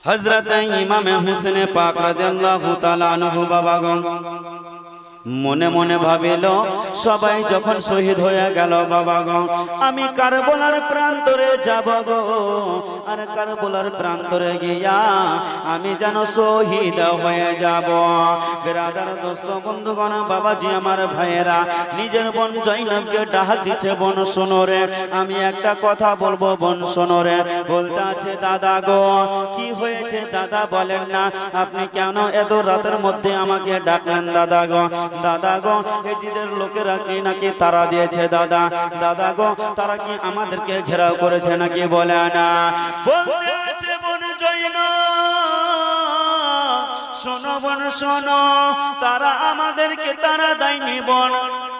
हजरत इमाम हुसैन पाक रादियाल्लाहु ताआला अन्हु बाबागण মনে মনে ভাবিল সবাই যখন শহীদ হয়ে গেল বাবা গো আমি কারবালার প্রান্তরে যাব গো আর কারবালার প্রান্তরে গিয়া আমি যেন শহীদ হয়ে যাব। বিরাদার দোস্ত বন্ধুগণ বাবাজি আমার ভাইয়েরা নিজের বোন জয়নবকে ডাক দিচ্ছে বোন শোনো রে আমি একটা কথা বলবো বোন শোনো রে বলতে আছে দাদা গো কি হয়েছে দাদা বলেন না আপনি কেন এত রাতের মধ্যে আমাকে ডাকলেন দাদা গো দাদা গো এজিদের লোকেরা কি নাকি তারা দিয়েছে দাদা দাদা গো তারা কি আমাদেরকে ঘেরাও করেছে নাকি বলে না বলতে আছে বোন জয়নব শোনো বোন শোনো তারা আমাদেরকে তারা দেয়নি বোন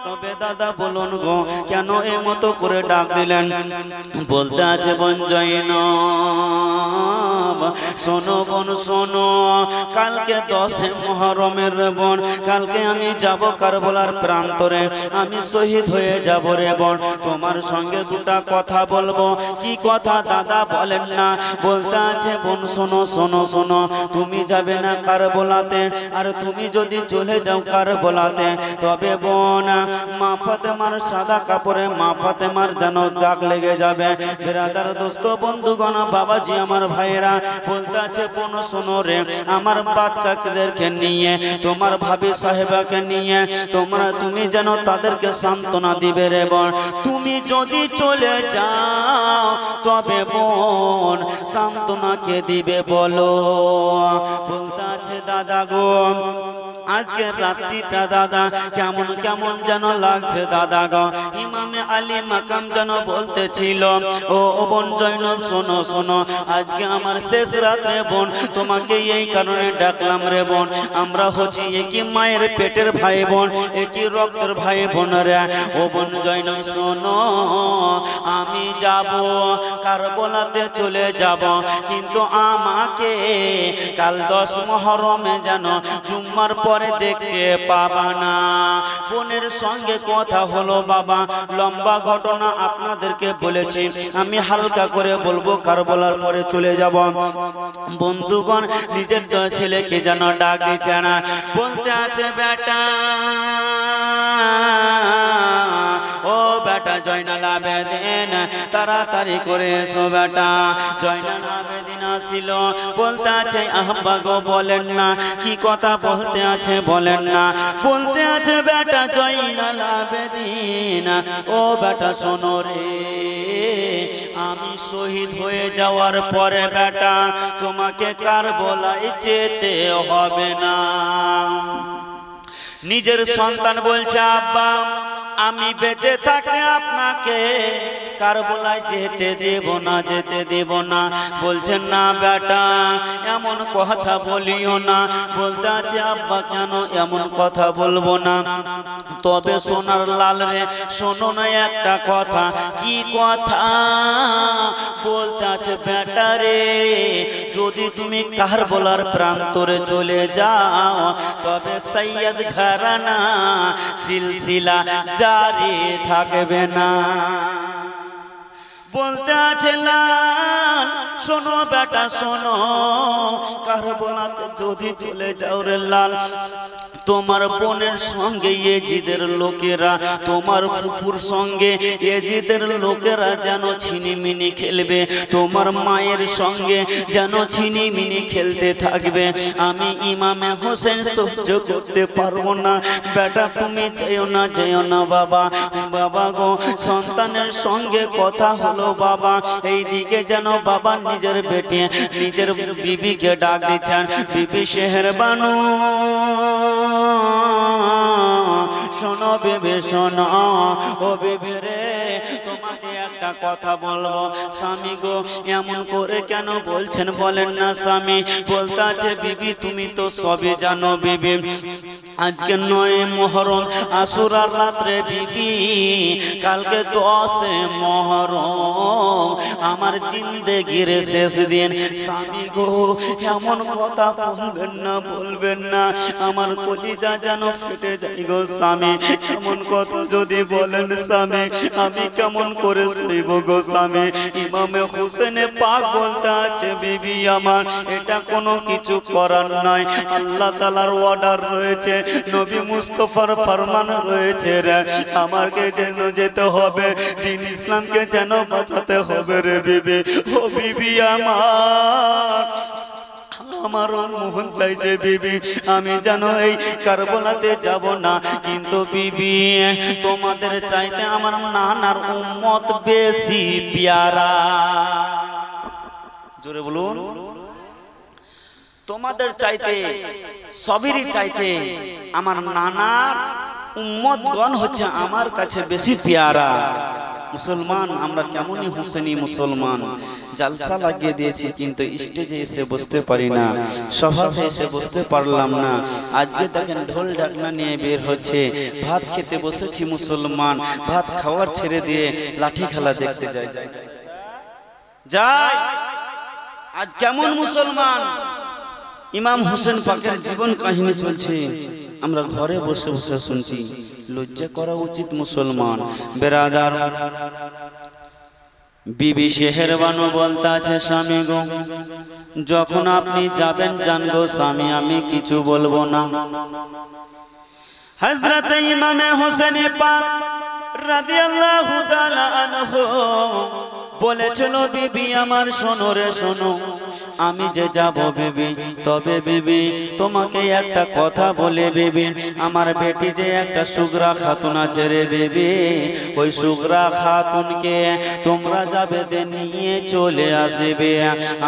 তবে দাদা বলুন গো কেন এই মতো করে ডাক দিলেন বলতে আছে বোন জয়নব শোনো বোন শোনো কালকে 10 মুহররমের বোন কালকে আমি যাব কারবালার প্রান্তরে আমি শহীদ হয়ে যাব রে বোন তোমার সঙ্গে দুটা কথা বলবো কি কথা দাদা বলেন না বলতে আছে বোন শোনো শোনো শোনো তুমি যাবে না কারবালাতে আর তুমি যদি চলে যাও কারবালাতে তবে বোন মা ফাতেমার সাদা কাপড়ে মা ফাতেমার যেন দাগ লেগে যাবে। বিরাদার দোস্ত বন্ধুগণ বাবাজি আমার ভাইয়েরা বলতে আছে বোন শোনো রে আমার বাচ্চাদেরকে নিয়ে তোমার ভাবি সাহেবাকে নিয়ে তুমি যেন তাদেরকে সান্ত্বনা দিবে রে বোন তুমি যদি চলে যাও তবে বোন সান্ত্বনাকে দিবে বলো বলতে আছে দাদা গো আজকের রাত্রিটা দাদা কেমন কেমন যেন লাগছে দাদা গো ইমামে আলী মাকাম যেন বলতেছিল ও বোন জয়নব শোনো শোনো আজকে আমার শেষ রাত রে বোন তোমাকে এই কারণে ডাকলাম রে বোন আমরা হচ্ছি একই মায়ের পেটের ভাই বোন একই রক্তের ভাই বোন রে ও বোন জয়নব শোনো আমি যাব কারবালাতে চলে যাব কিন্তু আমাকে কাল 10 মুহররমে যেন জুম্মার পরে দেখতে পাবা না। বোনের সঙ্গে কথা হলো বাবা লম্বা ঘটনা আপনাদেরকে বলেছি আমি হালকা করে বলবো কারবালার পরে চলে যাব বন্ধুগণ নিজের ছেলেকে যেন ডাক দিচ্ছে না বলতে আছে বেটা ও বেটা জয়নাল আবেদিন তাড়াতাড়ি করে এসো বেটা জয়নাল আবেদিন আসিল বলতে আছে আব্বা গো বলেন না কি কথা বলতে আছে বলেন না বলতে আছে বেটা জয়নাল আবেদিন ও বেটা শোনো রে আমি শহীদ হয়ে যাওয়ার পরে বেটা তোমাকে কারবালায় যেতে হবে না। নিজের সন্তান বলছে আব্বা আমি বেঁচে থাকলে আপনাকে কারবালায় যেতে দেব না যেতে দেব না বলছেন না বেটা এমন কথা বলিও না বলতে আছে আব্বা কেন এমন কথা বলবো না তবে সোনার লাল রে শোনো না একটা কথা কি কথা বলতে আছে বেটা রে যদি তুমি কারবালার প্রান্তরে চলে যাও তবে সৈয়দ ঘরানা সিলসিলা জারি থাকবে না। বলতে আছে লাল শোনো বেটা শোনো কারবালাতে যদি চলে যাও রে লাল তোমার বোনের সঙ্গে এজিদের লোকেরা তোমার ফুফুর সঙ্গে এজিদের লোকেরা যেন ছিনিমিনি খেলবে তোমার মায়ের সঙ্গে যেন ছিনিমিনি খেলতে থাকবে আমি ইমামে হোসেন সহ্য করতে পারবো না বেটা তুমি যেও না বাবা বাবা গো সন্তানের সঙ্গে কথা হলো বাবা এই দিকে যেন বাবা নিজের বেটে নিজের বিবিকে ডাক দিচ্ছেন বিবি শেহরবানু শোনো বেবে শোনো ও বেবে রে তোমাকে একটা কথা বলবো স্বামী গো এমন করে কেন বলছেন বলেন না স্বামী বলতে আছে বিবি তুমি তো সবই জানো বিবি আজকে 9 মুহররম আশুরার রাত্রে বিবি কালকে 10 মুহররম আমার জিন্দেগির শেষ দিন। স্বামী গো এমন কথা বলবেন না, বলবেন না, আমার কলিজা যেন ফেটে যায় গো স্বামী। এমন কথা যদি বলেন স্বামী, আমি কেমন করে সইব গো স্বামী। ইমামে হোসেনে পাক বলতে আছে বিবি আমার, এটা কোনো কিছু করার নয়, আল্লাহ তাআলার অর্ডার রয়েছে, নবী মুস্তাফার ফরমান রয়েছে রে, আমাকে যেন যেতে হবে, দ্বীন ইসলামকে যেন বাঁচাতে হবে রে বিবি। ও বিবি আমারও মন চাইছে বিবি আমি যেন এই কারবালাতে যাব না, কিন্তু বিবি তোমাদের চাইতে আমার নানার উম্মত বেশি প্যারা। জোরে বলুন। তোমাদের চাইতে, সবেরই চাইতে আমার নানার উম্মতগণ হচ্ছে আমার কাছে বেশি প্যারা। মুসলমান আমরা কেমনই হোসেনি মুসলমান, জালসা লাগিয়ে দিয়েছি কিন্তু স্টেজে এসে বসতে পারি না, সভাতে এসে বসতে পারলাম না। আজকে দেখেন ঢোল ঢাকনা নিয়ে বের হচ্ছে, ভাত খেতে বসেছি মুসলমান, ভাত খাওয়ার ছেড়ে দিয়ে লাঠি খেলা দেখতে যাই। আজ কেমন মুসলমান, ইমাম হোসেন পাকের জীবন কাহিনী চলছে, আমরা ঘরে বসে বসে শুনছি। লজ্জা করা উচিত মুসলমান। বেরাদার বিবি শেহেরবানু বলতে আছে স্বামী গো যখন আপনি যাবেন যান গো স্বামী, আমি কিছু বলবো না। হযরত ইমামে হোসেন পাক রাদিয়াল্লাহু তাআলা আনহু বলেছিল বিবি আমার শোনো রে শোনো, আমি যে যাব বিবি, তবে বিবি তোমাকে একটা কথা বলে বিবি, আমার বেটি যে একটা সুগরা খাতুন আছে রে বিবি, ওই সুগরা খাতুনকে তোমরা যাবে নিয়ে চলে আসবে,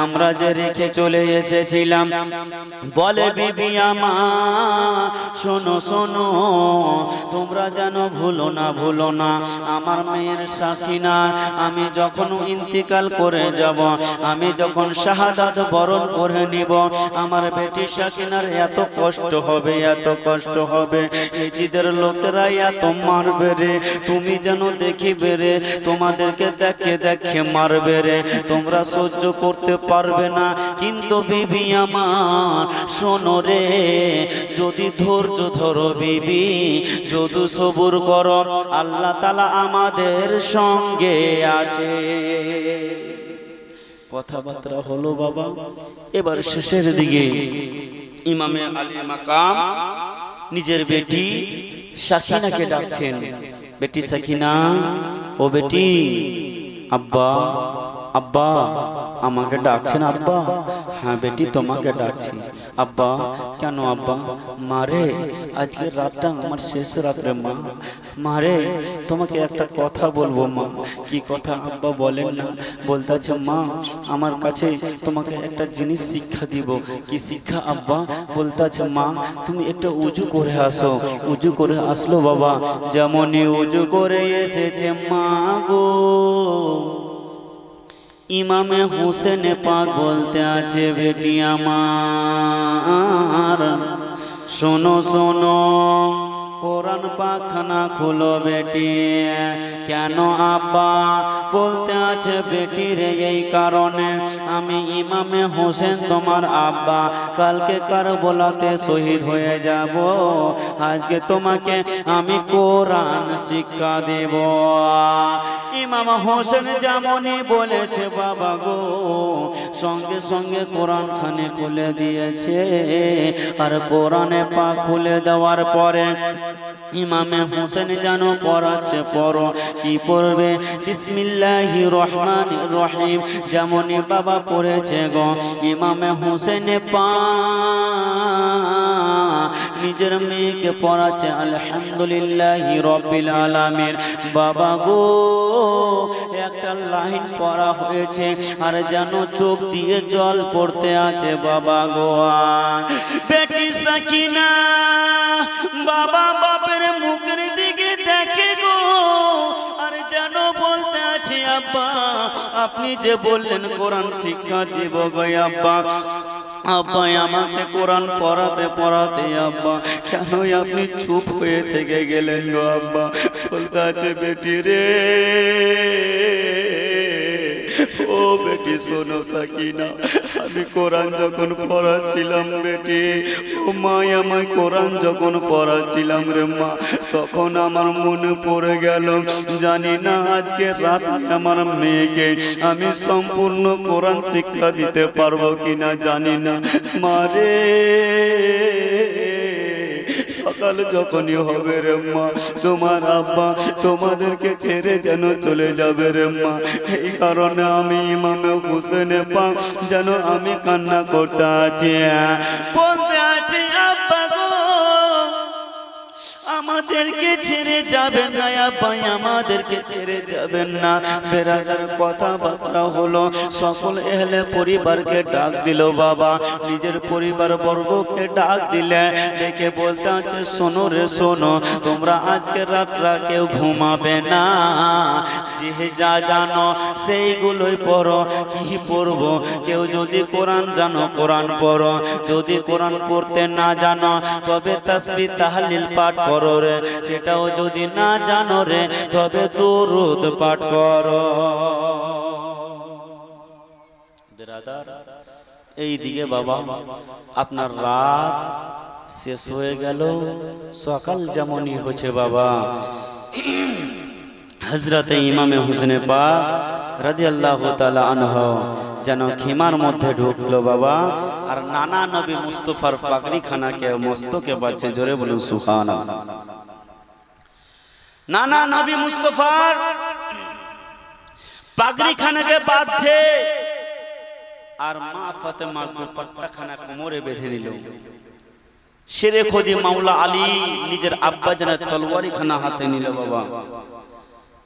আমরা যে রেখে চলে এসেছিলাম। বলে বিবি আমার শোনো শোনো, তোমরা যেন ভুলো না, ভুলো না আমার মেয়ের সাকিনা, আমি যখন ইন্তিকাল করে যাব, আমি যখন শাহাদাত বরণ করে নিব, আমার বেটি সাকিনার এত কষ্ট হবে, এত কষ্ট হবে, এজিদের লোকেরা এত মারবে রে, তুমি যেন দেখিবে রে, তোমাদেরকে দেখে দেখে মারবে রে, তোমরা সহ্য করতে পারবে না। কিন্তু বিবি আমার শোনো রে, যদি ধৈর্য ধরো বিবি, যদি সবুর করো, আল্লাহ তাআলা আমাদের সঙ্গে আছে। কথাবার্তা হলো বাবা, এবার শেষের দিকে ইমামে আলী মাকাম নিজের বেটি সাকিনাকে ডাকছেন। বেটি সাকিনা, ও বেটি, আব্বা আব্বা আমাকে ডাকছেন আব্বা? হ্যাঁ বেটি তোমাকে ডাকছি। আব্বা কেন আব্বা? মারে আজকে রাতটা আমার শেষ রাত্রে মা, মারে তোমাকে একটা কথা বলবো মা। কি কথা আব্বা বলেন না? বলতে আছে মা আমার কাছে তোমাকে একটা জিনিস শিক্ষা দিব। কি শিক্ষা আব্বা? বলতে আছে মা তুমি একটা উজু করে আসো। উজু করে আসলো বাবা, যেমনই উজু করে এসেছে মা গো, ইমামে হোসেন পাক বলতে আছে বেটি আমার শোনো শোনো, কোরআন পাকখানা খুলো বেটি। কেন আব্বা? বলতে আছে বেটি রে এই কারণে, আমি ইমামে হোসেন তোমার আব্বা কালকে কারবালাতে শহীদ হয়ে যাব, আজকে তোমাকে আমি কোরআন শিক্ষা দেব। ইমাম হোসেন যেমনই বলেছে বাবা গো, সঙ্গে সঙ্গে কোরআন খানে খুলে দিয়েছে। আর কোরআনে পাক খুলে দেওয়ার পরে ইমামে হোসেন যেন পড়াচ্ছে, পড়ো। কি পড়বে? বিসমিল্লাহির রহমানির রহিম, যেমনই বাবা পড়েছে গো, ইমামে হোসেন পাক নিজের মেয়েকে পড়াচ্ছে আলহামদুলিল্লাহি রাব্বিল আলামিন। বাবা গো একটা লাইন পড়া হয়েছে আর যেন চোখ দিয়ে জল পড়তে আছে বাবা গো। বেটি সাকিনা বাবা বাপের মুখের দিকে দেখে গো, আর যেন বলতে আছে আব্বা আপনি যে বললেন কোরআন শিক্ষা দিব গো আব্বা, আব্বা আমাকে কোরআন পড়াতে পড়াতে আব্বা কেন আপনি চুপ হয়ে থেকে গেলেন গো আব্বা? বলতে আছে বেটি রে ও বেটি শোনো সাকিনা, আমি কোরআন যখন পড়াচ্ছিলাম বেটি, ও মা আমায় কোরআন যখন পড়াচ্ছিলাম রে মা, তখন আমার মনে পড়ে গেল, জানি না আজকে রাতে আমার মেয়েকে আমি সম্পূর্ণ কোরআন শিক্ষা দিতে পারবো কিনা জানি না মারে। সকাল যখনই হবে রে মা, তোমার আব্বা তোমাদেরকে ছেড়ে যেন চলে যাবে রে মা, এই কারণে আমি ইমামে হোসেনে পাক যেন আমি কান্না করতে আছি, বলতে আছি আব্বা গো আমাদেরকে ছেড়ে যাবেন না আব্বা, আমাদেরকে ছেড়ে যাবেন না। বেরাদার কথাবার্তা হলো, সকল এহলে পরিবারকে ডাক দিল বাবা, নিজের পরিবার বর্গকে ডাক দিলে, ডেকে বলতে আছে শোনো রে শোনো, তোমরা আজকে রাতরা কেউ ঘুমাবে না, যে যা জানো সেইগুলোই পড়ো। কি পড়বো? কেউ যদি কোরআন জানো কোরআন পড়ো, যদি কোরআন পড়তে না জানো তবে তাসবিহ তাহলিল পাঠ করো রে, সেটাও যদি না জানো রে তবে দুরূদ পাঠ করো। এই দিকে বাবা আপনার রাত শেষ হয়ে গেল, সকাল যেমনই হচ্ছে বাবা, হযরতে ইমামে হোসেন পাক রাদিয়াল্লাহু তাআলা আনহু যেন খিমার মধ্যে ঢুকলো বাবা, আর নানা নবী মুস্তাফার পাগড়ি খানাকে মস্তকে বাজছে, জোরে বলুন সুবহানাল্লাহ। নানা নবী মুস্তাফার পাগড়ি খানাকে বাঁধছে, আর মা ফাতেমার দুপাট্টা খানা কোমরে বেঁধে নিল। শেরে খোদি মাওলা আলী নিজের আব্বা জানের তলোয়ারি খানা হাতে নিল বাবা,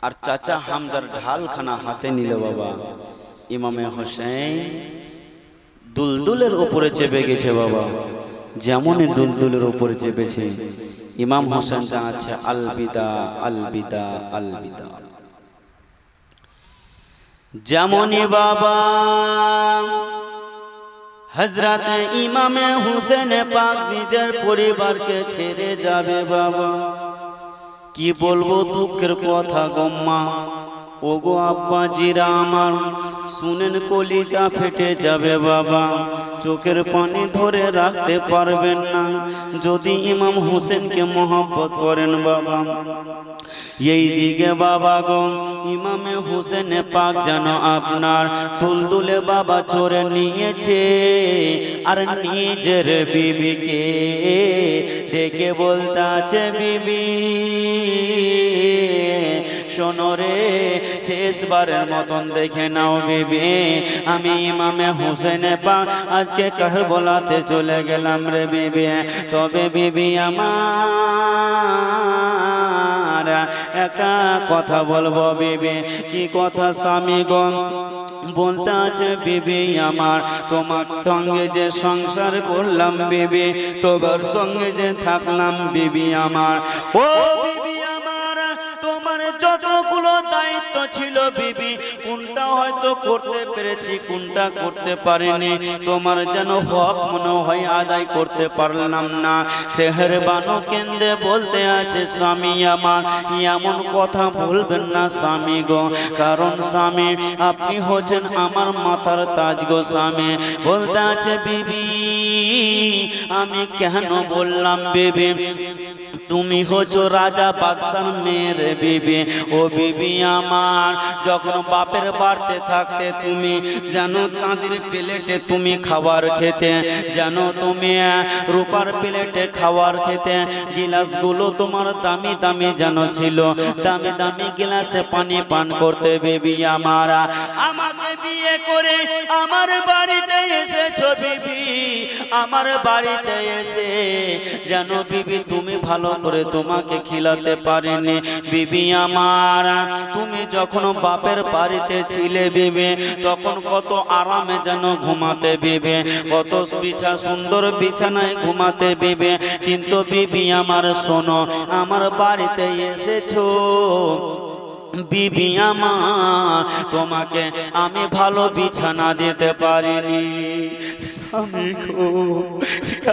আর চাচা হামজার ঢাল খানা হাতে নিল বাবা। ইমামে হোসেন দুলদুলের উপরে চেপে গেছে বাবা, যেমনই দুলদুলের উপরে চেপেছে ইমাম হোসেন জানাচ্ছে আলবিদা আলবিদা আলবিদা। যেমনই বাবা হযরতে ইমামে হোসেন পাক নিজের পরিবারকে ছেড়ে যাবে বাবা, কি বলবো দুঃখের কথা গম্মা, ওগো আব্বাজিরা আমার শুনেন, কলিজা ফেটে যাবে বাবা, চোখের পানি ধরে রাখতে পারবেন না যদি ইমাম হোসেনকে মহব্বত করেন বাবা। এই দিকে বাবা গো ইমামে হোসেন পাক যেন আপনার দুলদুলে বাবা চোরে নিয়েছে, আর নিজের বিবিকে ডেকে বলতে আছে বিবি শোনো রে, শেষবারের মতন দেখে নাও বিবি, আমি ইমামে হোসেন পাক আজকে কারবালাতে চলে গেলাম রে বিবি, তবে বিবি আমার একটা কথা বলবো বিবি। কি কথা স্বামী গো? বলতে আছে বিবি আমার তোমার সঙ্গে যে সংসার করলাম বিবি, তোমার সঙ্গে যে থাকলাম বিবি আমার, ও বিবি আমার তোমার যতগুলো দায়িত্ব ছিল বিবি, কোনটা হয়তো করতে পেরেছি কোনটা করতে পারিনি, তোমার যেন হক মনে হয় আদায় করতে পারলাম না। সেহরবানো কেন্দ্রে বলতে আছে স্বামী আমার এমন কথা বলবেন না স্বামী গো, কারণ স্বামী আপনি হচ্ছেন আমার মাথার তাজ গো স্বামী। বলতে আছে বিবি আমি কেন বললাম বিবি, তুমি হচ্ছ রাজা বাদশার মেয়ের বিবি, ও বিবি আমার যখন বাপের বাড়িতে থাকতে তুমি যেন চাঁদের প্লেটে তুমি খাবার খেতে, যেন তুমি রূপার প্লেটে খাবার খেতে, গিলাসগুলো তোমার দামি দামি যেন ছিল, দামি দামি গিলাসে পানি পান করতে বিবি আমার। আমাকে বিয়ে করে আমার বাড়িতে এসেছো বিবি, আমার বাড়িতে এসে যেন বিবি তুমি ভালো করে তোমাকে খিলাতে পারিনি বিবি আমার। তুমি যখন বাপের বাড়িতে ছিলে বিবি তখন কত আরামে যেন ঘুমাতে বিবি, কত সুন্দর বিছানায় ঘুমাতে বিবি, কিন্তু বিবি আমার শোনো আমার বাড়িতে এসেছো বিবি আমার, তোমাকে আমি ভালো বিছানা দিতে পারিনি। স্বামী গো,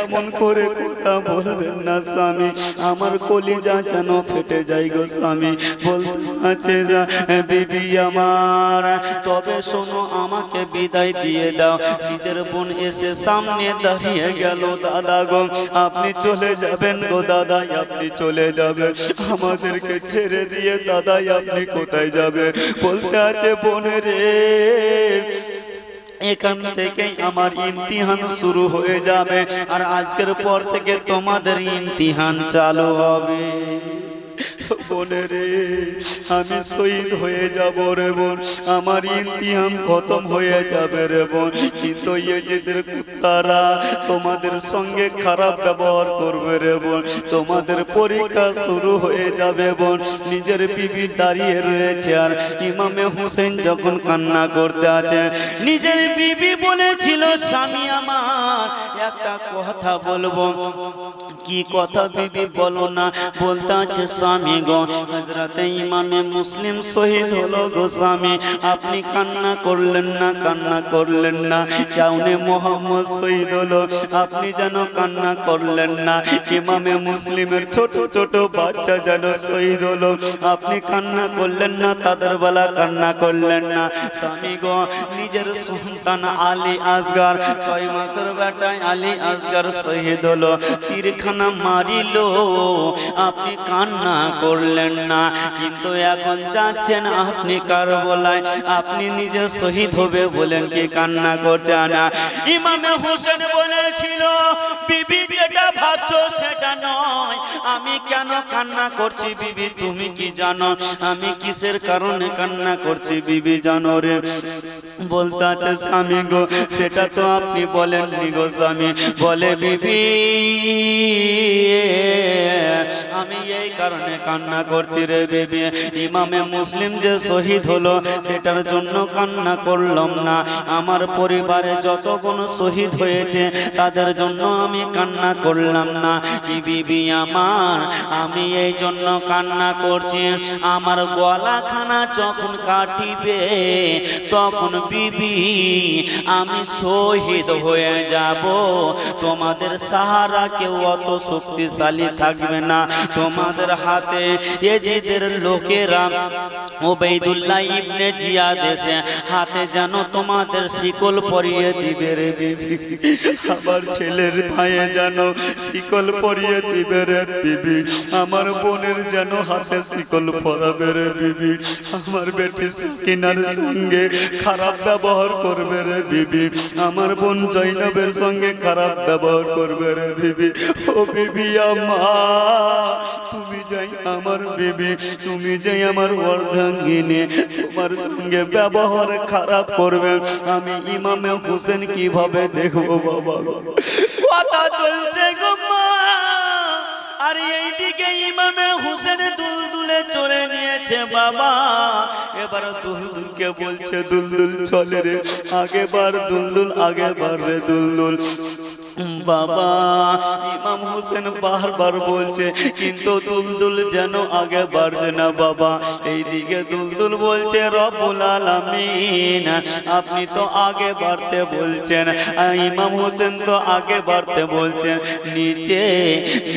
এমন করে কথা বলবেন না স্বামী, আমার কলিজা যেন ফেটে যায় গো স্বামী। বলতে আছে যা বিবি আমার, তবে শোনো আমাকে বিদায় দিয়ে দাও। নিজের বোন এসে সামনে দাঁড়িয়ে গেল। দাদা গো, আপনি চলে যাবেন গো দাদাই, আপনি চলে যাবেন আমাদেরকে ছেড়ে দিয়ে। দাদাই আপনি কোথায় যাবেন? বলতে আছে বোন রে, এখান থেকেই আমার ইমতিহান শুরু হয়ে যাবে, আর আজকের পর থেকে তোমাদের ইমতিহান চালু হবে। বোনে রে, আমি শহীদ হয়ে যাব রে বোন, আমার ইমতিহান খতম হয়ে যাবে রে বোন। কিন্তু ইয়েজিদের কুত্তারা তোমাদের সঙ্গে খারাপ ব্যবহার করবে রে বোন, তোমাদের পরীক্ষা শুরু হয়ে যাবে বোন। নিজের বিবি দাঁড়িয়ে রয়েছে, আর ইমামে হোসেন যখন কান্না করতে আছে, নিজের বিবি বলেছিল স্বামী আমার একটা কথা বলবো। কি কথা বিবি বলো না? বলতে আছে স্বামী গো, হযরতে ইমামে মুসলিম শহীদ হলো গো স্বামী, আপনি কান্না করলেন না, কান্না করলেন না। কাউনে মোহাম্মদ শহীদ হলো, আপনি যেন কান্না করলেন না। ইমামে মুসলিমের ছোট ছোট বাচ্চা যেন শহীদ হলো, আপনি কান্না করলেন না, তাদের বেলা কান্না করলেন না। স্বামী গো, নিজের সন্তান আলী আসগর, 6 মাসের বেটায় আলী আসগর শহীদ হলো, তীরখানা মারিল, আপনি কান্না করলেন না। কিন্তু এখন যাচ্ছেন আপনি কারবালায়, আপনি নিজে শহীদ হবে বলেন কি কান্না করছেন না? ইমামে হোসেন বলেছিল বিবি যেটা ভাবছো সেটা নয়, আমি কেন কান্না করছি বিবি তুমি কি জানো? আমি কিসের কারণে কান্না করছি বিবি জানো রে? বলতে আছে স্বামী গো, সেটা তো আপনি বলেননি গো স্বামী। বলে বিবি আমি এই কারণে কান্না করছি রে বিবি, ইমামে মুসলিম যে শহীদ হলো সেটার জন্য কান্না করলাম না, আমার পরিবারে যত কোনো শহীদ হয়েছে তাদের জন্য আমি কান্না করলাম না। বিবি আমার, আমি এই জন্য কান্না করছি, আমার গলাখানা যখন কাটিবে তখন বিবি আমি শহীদ হয়ে যাব, তোমাদের সাহারা কেউ অত শক্তিশালী থাকবে না, তোমাদের হাতে ইয়েজিদের লোকেরা ওবাইদুল্লাহ ইবনে জিয়াদ এসে হাতে যেন তোমাদের শিকল পরিয়ে দিবে রে বিবি, আমার ছেলের ভাইয়ে যেন শিকল পরিয়ে দিবে রে বিবি, আমার বোনের যেন হাতে শিকল পরাবে রে বিবি, আমার বেটি সাকিনার সঙ্গে খারাপ ব্যবহার করবে রে বিবি, আমার বোন জৈনবের সঙ্গে খারাপ ব্যবহার করবে রে বিবি। ও বিবি আমার, তুমি যাই আমার বিবি, তুমি যাই আমার অর্ধাঙ্গিনী, তোমার সঙ্গে ব্যবহার খারাপ করবে, আমি ইমামে হোসেন কিভাবে দেখবো বাবা? কথা চলছে গো মা, আর এইদিকে ইমামে হোসেন দুলদুলে চড়ে নিয়েছে বাবা। এবার দুলদুলকে বলছে দুলদুল চলে রে, আগে বার দুলদুল, আগে বার রে দুলদুল। বাবা ইমাম হোসেন বারবার বলছে, কিন্তু দুলদুল যেন আগে বাড়ছে না বাবা। এইদিকে দুলদুল বলছে রব্বুল আলামিন আপনি তো আগে বাড়তে বলছেন, ইমাম হোসেন তো আগে বাড়তে বলছেন। নিচে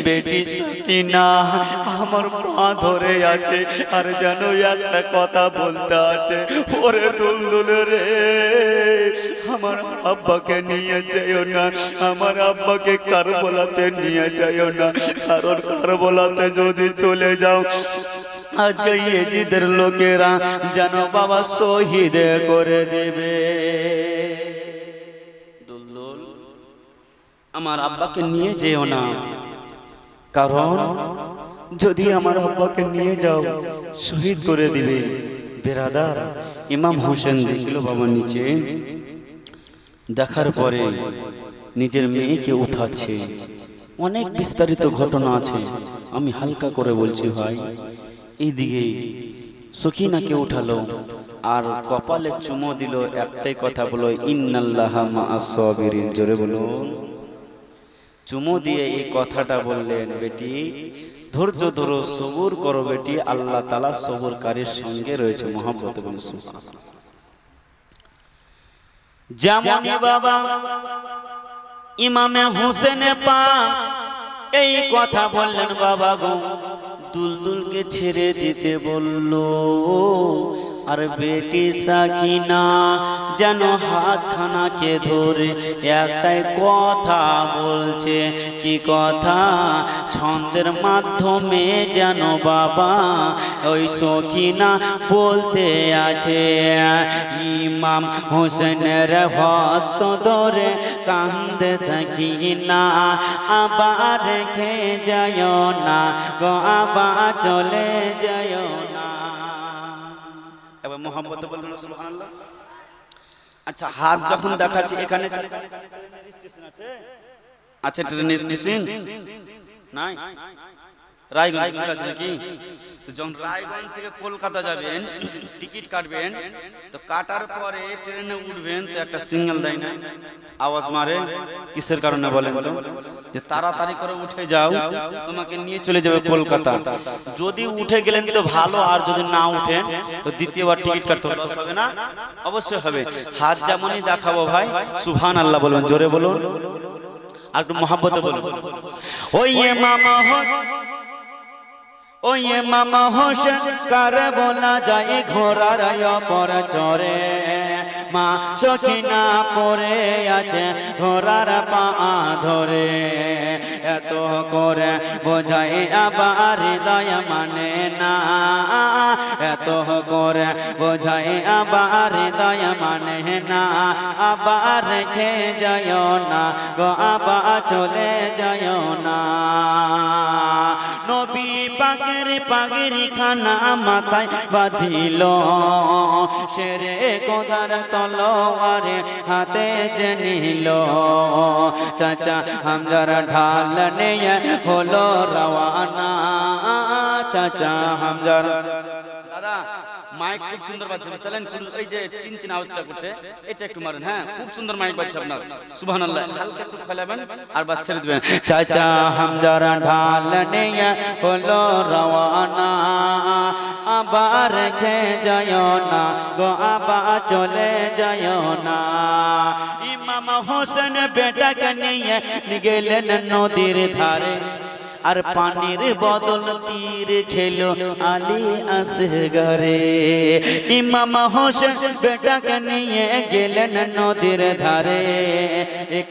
বেটি সাকিনা আমার পা ধরে আছে, আর যেন একটা কথা বলতে আছে, ওরে দুলদুল রে, আমার আব্বাকে নিয়ে যেও না, আমার আব্বাকে কারবালাতে নিয়ে যাইও না, কারণ কারবালাতে যদি চলে যাও আজকে ইয়েজিদের লোকেরা যেন বাবা শহীদ করে দেবে। দুলদুল আমার আব্বাকে নিয়ে যেও না, কারণ যদি আমার আব্বাকে নিয়ে যাও শহীদ করে দিবে। বেরাদার ইমাম হোসেন দেখলো বাবা নিচে, দেখার পরে নিজের মেয়েকে উঠাচ্ছে। অনেক বিস্তারিত ঘটনা আছে, আমি হালকা করে বলছি ভাই। এইদিকে সখিনাকে উঠালো আর কপালে চুমো দিল, একটাই কথা বলো ইন্নাল্লাহা মাআস সাবিরিন, জোরে বলুন। চুমো দিয়ে এই কথাটা বললেন, বেটি ধৈর্য ধরো, সবুর করো বেটি, আল্লাহ তাআলা সবরকারীর সঙ্গে রয়েছে। মহব্বতে বলুন সুবহানাল্লাহ। যেমনই বাবা ইমামে হুসেন পাক এই কথা বললেন, বাবা গো দুলদুলকে ছেড়ে দিতে বলল, আর বেটি সাকিনা যেন হাতখানাকে ধরে একটাই কথা বলছে। কি কথা? ছন্দের মাধ্যমে যেন বাবা ওই সখিনা বলতে আছে, ইমাম হোসেনের হস্ত ধরে কান্দে সাকিনা, আবার রেখে যায় না গো, আবার চলে যায় না। এবার মোহাম্মতে বলুন সুবহানাল্লাহ। আচ্ছা, হাত যখন দেখাচ্ছি এখানে আছে ট্রেন স্টেশন নাই? রায়গঞ্জ আছে নাকি? তো যখন রায়গঞ্জ থেকে কলকাতা যাবেন, টিকিট কাটবেন, তো কাটার পরে ট্রেনে উঠবেন, তো একটা সিগন্যাল দেয় না, আওয়াজ মারে। কিসের কারণে বলেন তো? যে তাড়াতাড়ি করে উঠে যাও, তোমাকে নিয়ে চলে যাবে কলকাতা। যদি উঠে গেলেন তো ভালো, আর যদি না উঠেন তো দ্বিতীয়বার টিকিট কাটতে হবে। লস হবে না? অবশ্যই হবে। হাত যেমনই দেখাবো ভাই, সুবহানাল্লাহ বলুন, জোরে বলুন, আর একটু মহব্বতে বলুন। ওই মামা ওই মামা হোসেন কার বলা যায় ঘোড়ার পর চড়ে, মা সখিনা পরে আছে ঘোড়ার পা ধরে, এত করে বোঝাই আবার হৃদয় মানে না, এত করে বোঝাই আবার হৃদয় মানে না, আবার রেখে যায় না গো, আবার চলে যায় না। নবী পাকের পাগড়ি খানা মাথায় বাঁধিল, শেরে কোদার তলোয়ারে হাতে যে নিল, চাচা হামজার ঢাল নিয়ে হলো রওয়ানা, চাচা হামজার। দাদা মাইক খুব সুন্দর বাজছে, বুঝলেন? এই যে চিন চিন আওয়াজটা করছে, এটা একটু মারেন। হ্যাঁ, খুব সুন্দর মাইক বাজছে আপনার, সুবহানাল্লাহ। হালকা একটু খেলাবেন আর বাস ছেড়ে দিবেন। চাচা হামজার ঢাল নিয়ে হলো রওয়ানা, আবার রেখে যায় না গো, আবার চলে যায় না। ইমাম হোসেন বেটাকে নিয়ে গেলেন নদীর ধারে, আর পানির বদল তীর খেলো আলী আসগরে। ইমাম হোসেন বেটাকে নিয়ে গেলেন নদীর ধারে,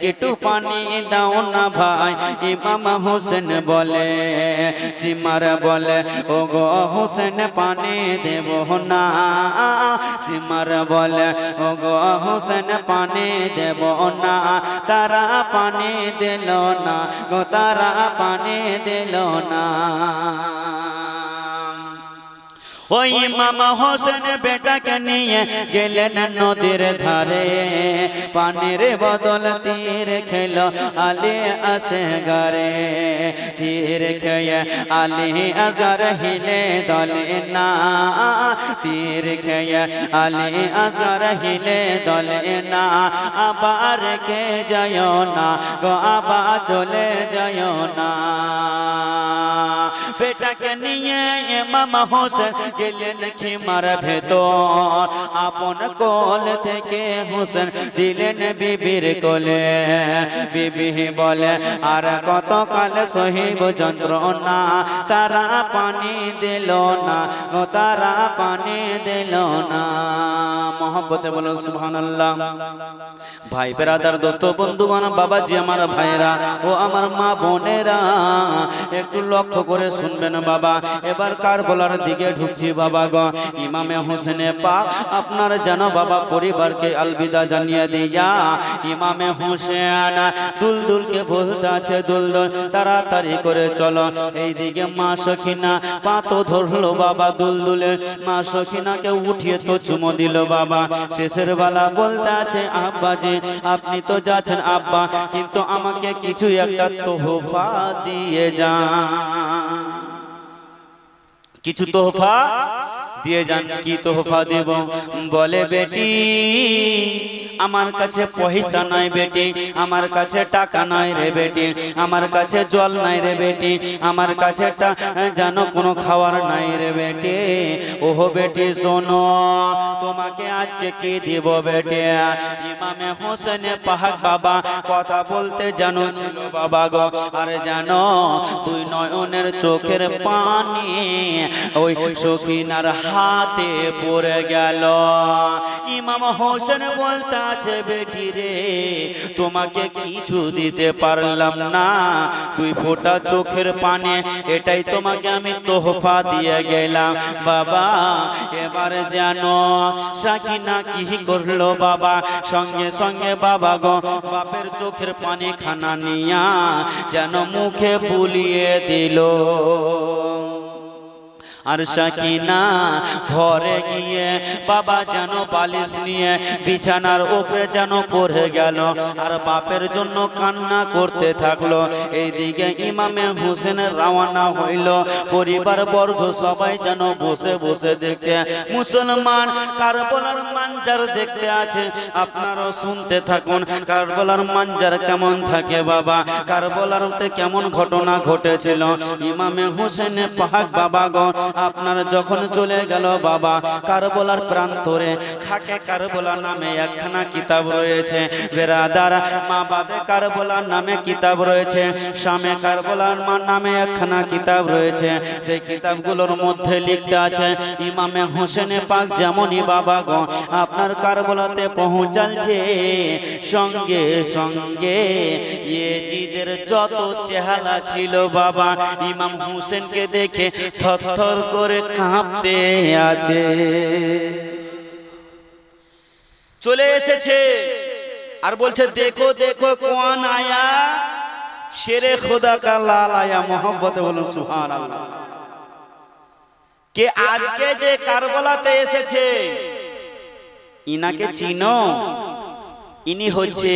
একটু পানি দাও না ভাই। ইমাম হোসেন বলে, সীমার বলে, ও গো হোসেন পানি দেব না, সীমার বলে, ও গো হোসেন পানি দেব না, তারা পানি দিল না গো, তারা পানি দিল না। ওই ইমাম হোসেন বেটাকে নিয়ে গেলেন নদীর ধারে, পানির বদল তীর খেলো আলী আসগরে, তীর খেয়ে আলী আসগর হিলে দলে না, তীর খেয়ে আলী আসগর হিলে দলে না, আবার রেখে যায় না গো, আবার চলে যায় না। বেটাকে নিয়ে ইমাম হোসেন গেলেন খিমার ভেতর, আপন কোল থেকে হোসেন দিলেন বিবির কোলে। বিবি বলে, আর কতকাল সহিব যন্ত্রণা, তারা পানি দিল না গো, তারা পানি দিল না। মহব্বতে বলুন সুবহানাল্লাহ। ভাই বেরাদার, দোস্ত, বন্ধুগণ, বাবাজি, আমার ভাইরা ও আমার মা বোনেরা, একটু লক্ষ্য করে শুনবেন বাবা। এবার কারবালার দিকে ঢুকছি বাবা গো। ইমামে হোসেনে পাক আপনার যেন বাবা পরিবারকে আলবিদা জানিয়ে দিয়া, ইমামে হোসেন দুলদুলকে বলতে আছে, দুলদুল তাড়াতাড়ি করে চলো। এইদিকে মা সখিনা পাতো ধরলো বাবা দুলদুলের, মা সখিনাকে উঠিয়ে তো চুমো দিল বাবা। শেষের বেলা বলতে আছে, আব্বাজি আপনি তো যাচ্ছেন আব্বা, কিন্তু আমাকে কিছু একটা তোহফা দিয়ে যান, কিছু তোহফা দিয়ে যান। কি তোহফা দেব? বলে, বেটি আমার কাছে পয়সা নাই বেটি, আমার কাছে টাকা নাই রে বেটি, আমার কাছে জল নাই রে বেটি, আমার কাছে জানো কোনো খাবার নাই রে বেটি। ওহো বেটি শোনো, তোমাকে আজকে কি দিব বেটি? ইমামে হোসেন পাক বাবা কথা বলতে জানো ছিল বাবা গো, আরে জানো দুই নয়নের চোখের পানি ওই সখিনার হাতে পড়ে গেল। ইমাম হোসেন বলতে আছে বেটি রে তোমাকে কিছু দিতে পারলাম না, দুই ফোঁটা চোখের পানি এটাই তোমাকে আমি তোহফা দিয়ে গেলাম বাবা। এবারে জানো সখিনা কি করলো বাবা? সঙ্গে সঙ্গে বাবা গো বাপের চোখের পানি খানা নিয়া যেন মুখে বুলিয়ে দিল। আর সখিনা ঘরে গিয়ে বাবা যেন বালিশ নিয়ে বিছানার উপরে যেন পড়ে গেল আর বাপের জন্য কান্না করতে থাকলো। এইদিকে ইমামে হোসেন রওনা হইল, পরিবার বর্গ সবাই যেন বসে বসে দেখছে। মুসলমান কারবালার মানজার দেখতে আছে, আপনারাও শুনতে থাকুন। কারবালার মানজার কেমন থাকে বাবা, কারবালারতে কেমন ঘটনা ঘটেছিল। ইমামে হোসেন পাক বাবা গো আপনার যখন চলে গেল বাবা কারবালার প্রান্তরে, খাকে কারবালা নামে একখানা কিতাব রয়েছে বেরাদার, মা বাদে কারবালা নামে কিতাব রয়েছে, শামে কারবালার নামে একখানা কিতাব রয়েছে। সেই কিতাবগুলোর মধ্যে লিখতে আছে ইমামে হোসেন পাক যেমনই বাবা গো আপনার কারবালাতে পৌঁছালছে, সঙ্গে সঙ্গে ইয়েজিদের যত চেহারা ছিল বাবা ইমাম হোসেনকে দেখে থরথর করে কাঁপতে আছে। চলে এসেছে আর বলছে দেখো দেখো কোন আয়া, শেরে খোদা কা লাল আয়া। মোহাম্মতে বলুন সুবহানাল্লাহ। কে আজকে যে কারবালাতে এসেছে ইনাকে চিনো? ইনি হচ্ছে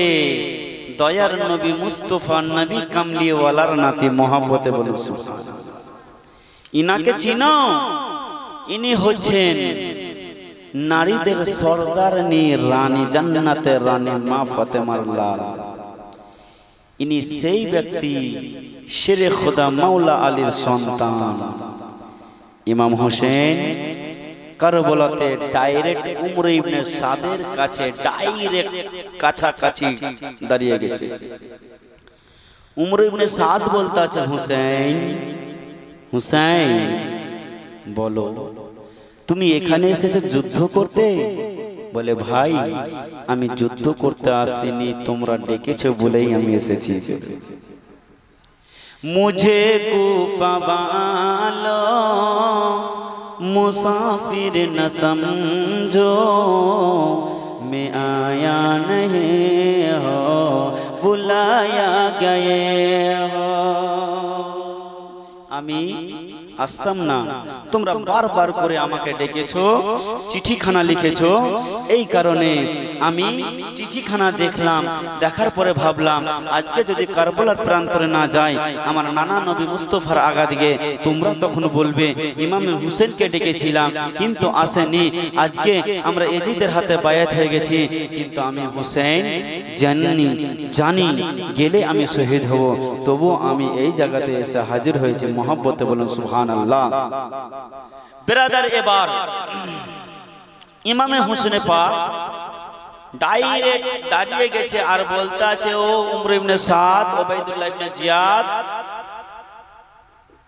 দয়ার নবী মুস্তাফা নবী কামলিওয়ালার নাতি। মোহাম্মতে বলুন সুবহানাল্লাহ। ইনাকে চিনো? ইনি হচ্ছেন নারীদের সরদারনি রানী, জান্নাতের রানী মা ফাতেমার লাল। ইনি সেই ব্যক্তি শেরে খোদা মাওলা আলীর সন্তান। ইমাম হোসেন কারবালাতে ডাইরেক্ট উমর ইবনে সাদের কাছে ডাইরেক্ট কাছাকাছি দাঁড়িয়ে গেছে। উমর ইবনে সাদ বলতে আছে হুসাইন হুসাইন বলো তুমি এখানে এসেছো যুদ্ধ করতে? বলে ভাই আমি যুদ্ধ করতে আসিনি, তোমরা ডেকেছো বলেই আমি এসেছি। মুঝে কুফা বালো মুসাফির ন সমঝো মে আয়া নহি হো বুলায়া গয়ে হো। আমি আসতাম না, তোমরা বারবার করে আমাকে ডেকেছো, চিঠিখানা লিখেছো, এই কারণে আমি চিঠিখানা দেখলাম। দেখার পরে ভাবলাম আজকে যদি কারবালার প্রান্তরে না যাই আমার নানা নবী মুস্তাফার আগা দিকে তোমরা তখন বলবে ইমামে হোসেনকে ডেকেছিলাম কিন্তু আসেনি, আজকে আমরা এজিদের হাতে বায়াত হয়ে গেছি, কিন্তু আমি হোসেন জানি গেলে আমি শহীদ হব, তবু আমি এই জায়গাতে এসে হাজির হয়েছি। মোহাম্মতে বলুন সুবহানাল্লাহ। ব্রাদার এবার ইমামে হোসেন পাক ডাইরেক্ট দাঁড়িয়ে গেছে আর বলতে আছে ও উমর ইবনে সাদ, ওবাইদুল্লাহ ইবনে জিয়াদ,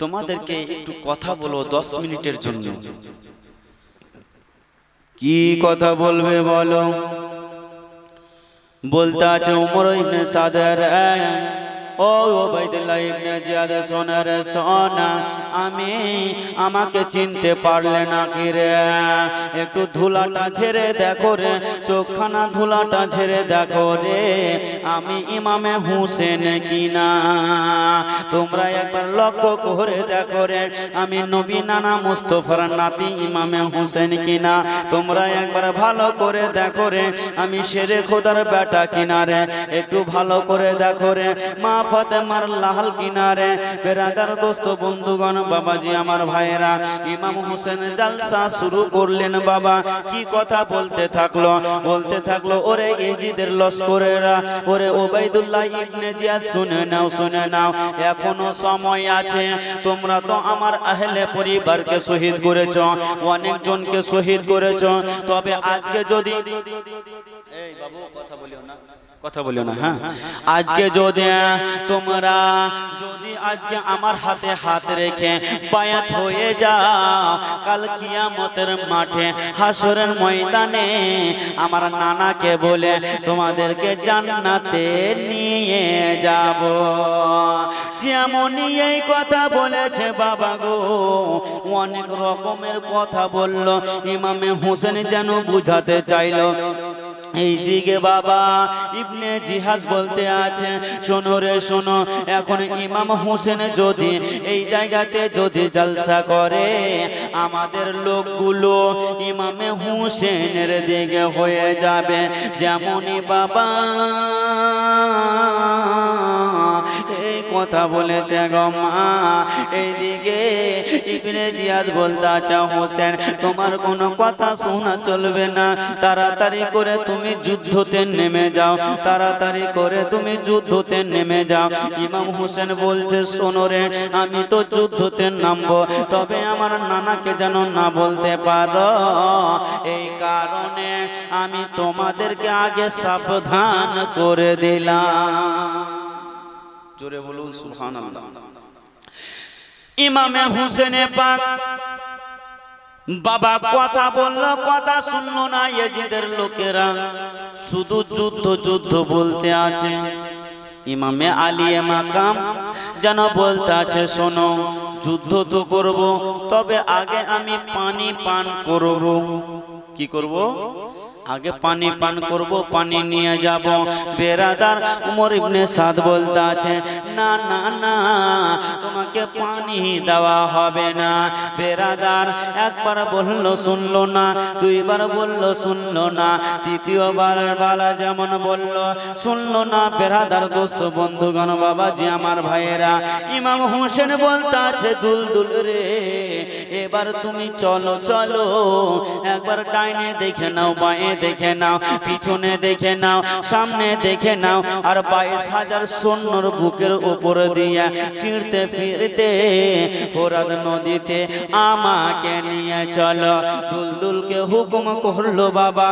তোমাদেরকে একটু কথা বলবো 10 মিনিটের জন্য। কি কথা বলবে বলো? বলতে আছে উমর ইবনে সাদের ও ওবাইদুল্লাহ ইবনে জিয়াদ সোনা রে সোনা, আমাকে চিনতে পারলে না কি রে? একটু ধুলাটা ঝেড়ে দেখো রে, চোখখানা ধুলাটা ঝেড়ে দেখো রে, আমি ইমামে হোসেন কিনা? তোমরা একবার লক্ষ্য করে দেখো রে, আমি নবী নানা মুস্তাফার নাতি ইমামে হোসেন কিনা? তোমরা একবার ভালো করে দেখো রে, আমি শেরে খোদার বেটা কিনা রে? একটু ভালো করে দেখো রে, মা ফাতেমার লাল কিনারে বেরাদার দোস্ত বন্ধুগণ বাবাজি আমার ভাইয়েরা ইমাম হোসেন জালসা শুরু করলেন বাবা কি কথা বলতে থাকলো ওরে ইজিদের লস্করেরা ওরে ওবাইদুল্লাহ ইবনে জিয়াদ শুনে নাও এখনো সময় আছে তোমরা তো আমার আহলে পরিবারকে শহীদ করেছো অনেক জনকে শহীদ করেছো তবে আজকে যদি এই বাবু কথা বলিও না হ্যাঁ আজকে যদি তোমরা যদি আজকে আমার হাতে হাত রেখে বায়াত হয়ে যাও কাল কিয়ামতের মাঠে হাসরের ময়দানে আমার নানাকে বলে তোমাদেরকে জান্নাতে নিয়ে যাব যেমনই এই কথা বলেছে বাবা গো অনেক রকমের কথা বলল ইমামে হোসেন যেন বুঝাতে চাইলো এইদিকে বাবা ইবনে জিহাদ বলতে আছে শোনো রে শোনো এখন ইমাম হোসেন যদি এই জায়গাতে যদি জলসা করে আমাদের লোকগুলো ইমামে হোসেনের দিকে হয়ে যাবে যেমনই বাবা এই কথা বলেছে গো মা এইদিকে ইবনে জিয়াদ বলতে আছে হোসেন তোমার কোনো কথা শোনা চলবে না তাড়াতাড়ি করে তুমি যুদ্ধতে নেমে যাও তাড়াতাড়ি করে তুমি যুদ্ধতে নেমে যাও ইমাম হোসেন বলছে শোনো রে আমি তো যুদ্ধতে নামবো তবে আমার নানাকে যেন না বলতে পারো এই কারণে আমি তোমাদেরকে আগে সাবধান করে দিলাম জোরে বলুন সুবহানাল্লাহ ইমামে হোসেনে পাক বাবা কথা বললো কথা শুনলো না ইয়াজিদের লোকেরা শুধু যুদ্ধ বলতে আছে ইমামে আলিয়ে মাকাম যেন বলতে আছে শোনো যুদ্ধ তো করব তবে আগে আমি পানি পান করব কি করব আগে পানি পান করব পানি নিয়ে যাব বেরাদার উমর ইবনে সাদ বলতে আছে না না না তোমাকে পানি দেওয়া হবে না বেরাদার একবার বললো শুনলো না দুইবার বললো শুনলো না তৃতীয়বার বালা যেমন বললো শুনলো না বেরাদার দোস্ত বন্ধুগণ বাবাজি আমার ভাইয়েরা ইমাম হোসেন বলতে আছে দুলদুল রে এবার তুমি চলো চলো একবার ডাইনে দেখে নাও বাঁয়ে দেখে নাও পিছনে দেখে নাও সামনে দেখে নাও আর 22,000 সৈন্যর বুকের উপর দিয়া চিড়তে ফিরতে ফোরাত নদীতে আমাকে নিয়ে চলো দুলদুলকে হুকুম করলো বাবা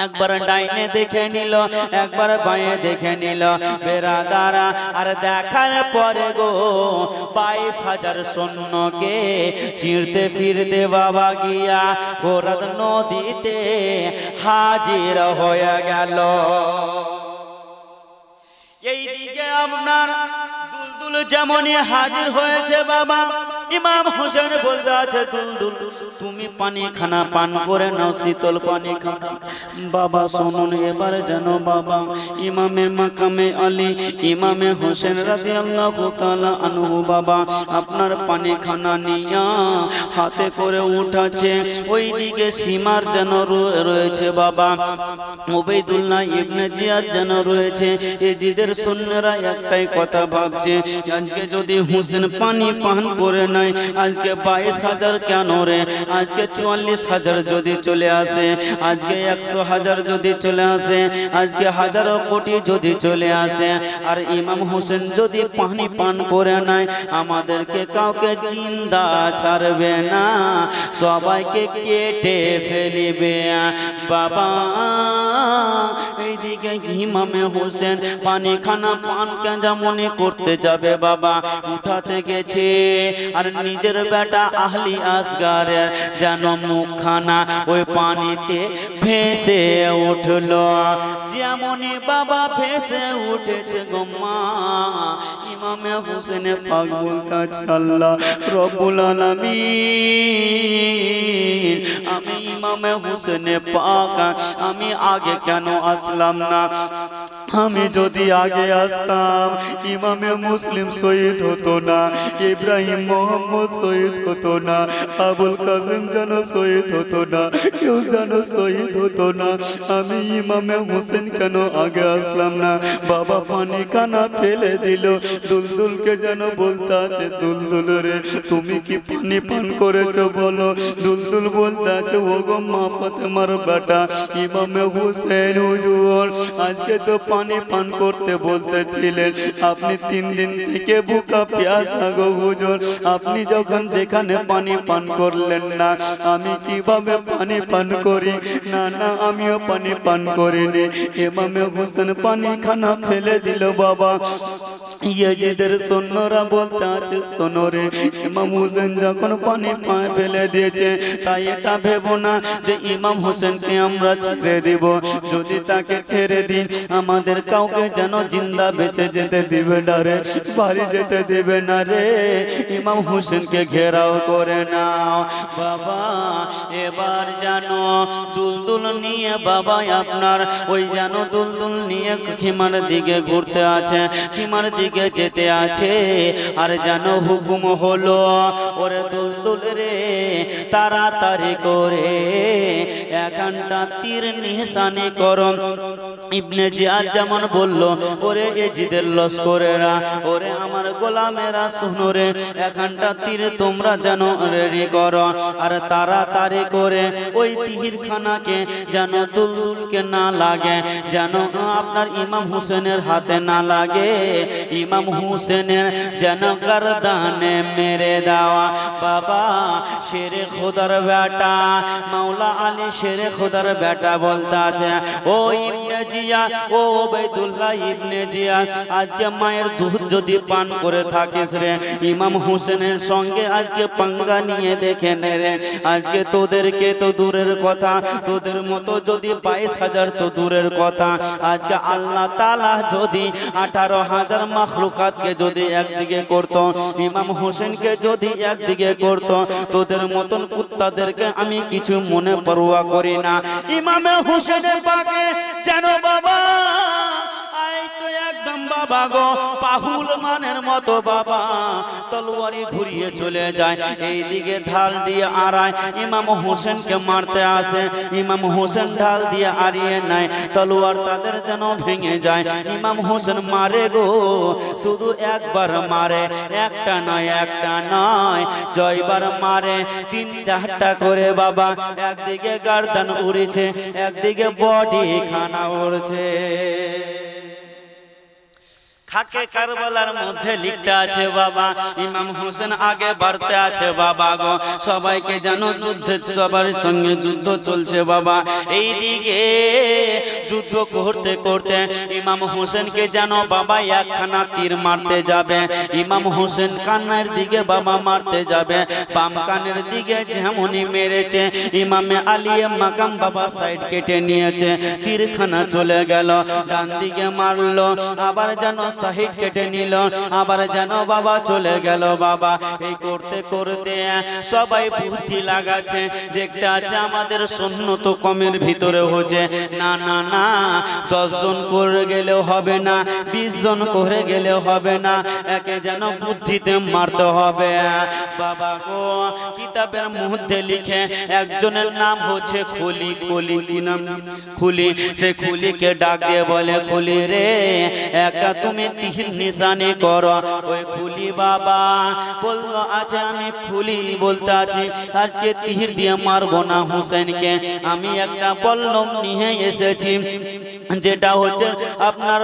একবার ডাইনে দেখে নিল একবার বাঁয়ে দেখে নিল বেরাদারা আর দেখার পরে গো 22,000 সৈন্যকে চিড়তে ফিরতে বাবা গিয়া ফোরাত নদীতে হাজির হয়ে গেল এইদিকে আপনার দুলদুল যেমনই হাজির হয়েছে বাবা ইমাম হোসেন বলতে আছে দুলদুল তুমি পানি খানা পান করে নাও শীতল পানি খানা বাবা শুনুন এবারে যেন বাবা ইমামে মাকামে আলী ইমামে হোসেন রাদিয়াল্লাহু তাআলা আনহু বাবা আপনার পানি খানা নিয়া হাতে করে উঠাছে ওইদিকে সীমার যেন রয়েছে বাবা ওবাইদুল্লাহ ইবনে জিয়াদ যেন রয়েছে এজিদের সৈন্যরা একটাই কথা ভাবছে আজকে যদি হোসেন পানি পান করে নাই আজকে 22,000 কেন রে আজকে 44,000 যদি চলে আসে আজকে 100,000 যদি চলে আসে আজকে হাজারো কোটি যদি চলে আসে আর ইমাম হোসেন যদি পানি পান করে নাই আমাদেরকে কাউকে জিন্দা ছাড়বে না সবাইকে কেটে ফেলিবে বাবা এইদিকে ইমামে হোসেন পানি খানা পান কেজা মনে করতে যাবে বাবা উঠাতে গেছে আর নিজের বেটা আহলি আসগারের যেন মুখখানা ওই পানিতে ভেসে উঠলো যেমনই বাবা ভেসে উঠেছে গো মা ইমামে হোসেনে পাক বলতে আল্লাহ রব্বুল আলামিন আমি ইমামে হোসেনে পাক আমি আগে কেন আসলাম না আমি যদি আগে আসতাম ইমামে মুসলিম শহীদ হতো না, ইব্রাহিম মোহাম্মদ শহীদ হতো না, আবুল কাসিম যেন শহীদ হতো না, কেউ যেন শহীদ হতো না। আমি ইমামে হোসেন কেন আগে আসলাম না? বাবা পানি খানা ফেলে দিল। দুলদুলকে যেন বলতে আছে, দুলদুল রে তুমি কি পানি পান করেছো বলো? দুলদুল বলতে আছে, ও গো মা ফাতেমার বেটা ইমামে হোসেন হুজুর, আজকে তো পানি পান করতে বলতেছিলেন, আপনি 3 দিন থেকে ভুকা পিয়াসা গো হুজুর, আপনি যখন যেখানে পানি পান করলেন না, আমি কিভাবে পানি পান করি? না না, আমিও পানি পান করিনি। ইমামে হোসেন পানি খানা ফেলে দিল। বাবা ইয়াজিদের সৈন্যরা বলতে আছে, শোনো রে, ইমাম হোসেন যখন পানি পায়ে ফেলে দিয়েছে, তাই এটা ভেবো না যে ইমাম হোসেনকে আমরা ছেড়ে দিব। যদি তাকে ছেড়ে দিই, আমাদের কাউকে যেন জিন্দা বেঁচে যেতে দিবে না রে, বাড়ি যেতে দিবে না রে। ইমাম হোসেনকে ঘেরাও করে নাও। বাবা এবার জানো দুলদুল নিয়ে বাবা আপনার ওই যেন দুলদুল নিয়ে খিমার দিকে ঘুরতে আছে, খিমার দিকে যেতে আছে। আর যেন হুকুম হলো, ওরে দুলদুল রে তাড়াতাড়ি করে এখানটা তীর নিশানি করো। ইবনে জিয়াদ যেমন বলল, ওরে এজিদের লস্করেরা, ওরে আমার গোলামেরা, শোনো রে, এখানটা তীর তোমরা যেন রেডি করো। আর তাড়াতাড়ি করে ওই তীরখানাকে যেন দুলদুলকে না লাগে, যেন আপনার ইমাম হোসেনের হাতে না লাগে, ইমাম হোসেনের যেন গর্দানে মেরে দেওয়া। বাবা শেরে খোদার বেটা মাওলা আলী শেরে খোদার বেটা বলতে আছে, ও ইবনে জিয়া, ও ওবাইদুল্লাহ ইবনে জিয়া, আজকে মায়ের দুধ যদি পান করে থাকিস রে, ইমাম হোসেনের সঙ্গে আজকে পাঙ্গা নিয়ে দেখে নে রে। আজকে তোদেরকে তো দূরের কথা, তোদের মতো যদি 22,000 তো দূরের কথা, আজকে আল্লাহ তাআলা যদি 18,000 মাখলুকাতকে যদি একদিকে করত, ইমাম হোসেনকে যদি একদিকে করত, তোদের মতন কুত্তাদেরকে আমি কিছু মনে পরোয়া করি না। ইমামে হোসেনের পাকে যেন বাবা একদম বাবা গো পাহুল মানের মতো বাবা তলোয়ারি ঘুরিয়ে চলে যায়, এই দিকে ঢাল দিয়ে আড়ায় ইমাম হোসেনকে মারতে আসে। ইমাম হোসেন ঢাল দিয়ে আড়িয়ে নেয়, তলোয়ার তাদের যেন ভেঙে যায়। ইমাম হোসেন মারে গো, শুধু একবার মারে, একটা নয়, একটা নয়, জয়বার মারে 3-4টা করে বাবা। একদিকে গর্দান উড়েছে, একদিকে বডি খানা উড়ছে। খাকে কারবালার মধ্যে লিখতে আছে বাবা, ইমাম হোসেন আগে বাড়তে আছে বাবা গো, সবাইকে জানো যুদ্ধে, সবার সঙ্গে যুদ্ধ চলছে বাবা। এই দিকে যুদ্ধ করতে করতে ইমাম হোসেনকে জানো বাবা একখানা তীর মারতে যাবে। ইমাম হোসেন কানের দিকে বাবা মারতে যাবে, বাম কানের দিকে যেমনই মেরেছে, ইমামে আলিয়ে মাকাম বাবা সাইড কেটে নিয়েছে, তীরখানা চলে গেল। ডান দিকে মারলো, আবার যেন সাইড কেটে নিল, আবার যেন বাবা চলে গেল বাবা। এই করতে করতে সবাই বুদ্ধি লাগাচ্ছে, দেখতে আছে আমাদের সৈন্য তো কমের ভিতরে হচ্ছে, না না না 10 জন করে গেলেও হবে না, 20 জন করে গেলেও হবে না, একে যেন বুদ্ধিতে মারতে হবে বাবা গো। কিতাবের মধ্যে লিখে একজনের নাম হচ্ছে খুলি, খুলি কি নাম? খুলি। সে খুলিকে ডাক দিয়ে বলে, খুলি রে একটা তুমি তীর নিশানি করো। ওই খুলি বাবা বললো, আচ্ছা আমি খুলি বলতে আছি, আজকে তীর দিয়ে মারবো না হোসেনকে, আমি একটা বল্লম নিয়ে এসেছি, যেটা হচ্ছে আপনার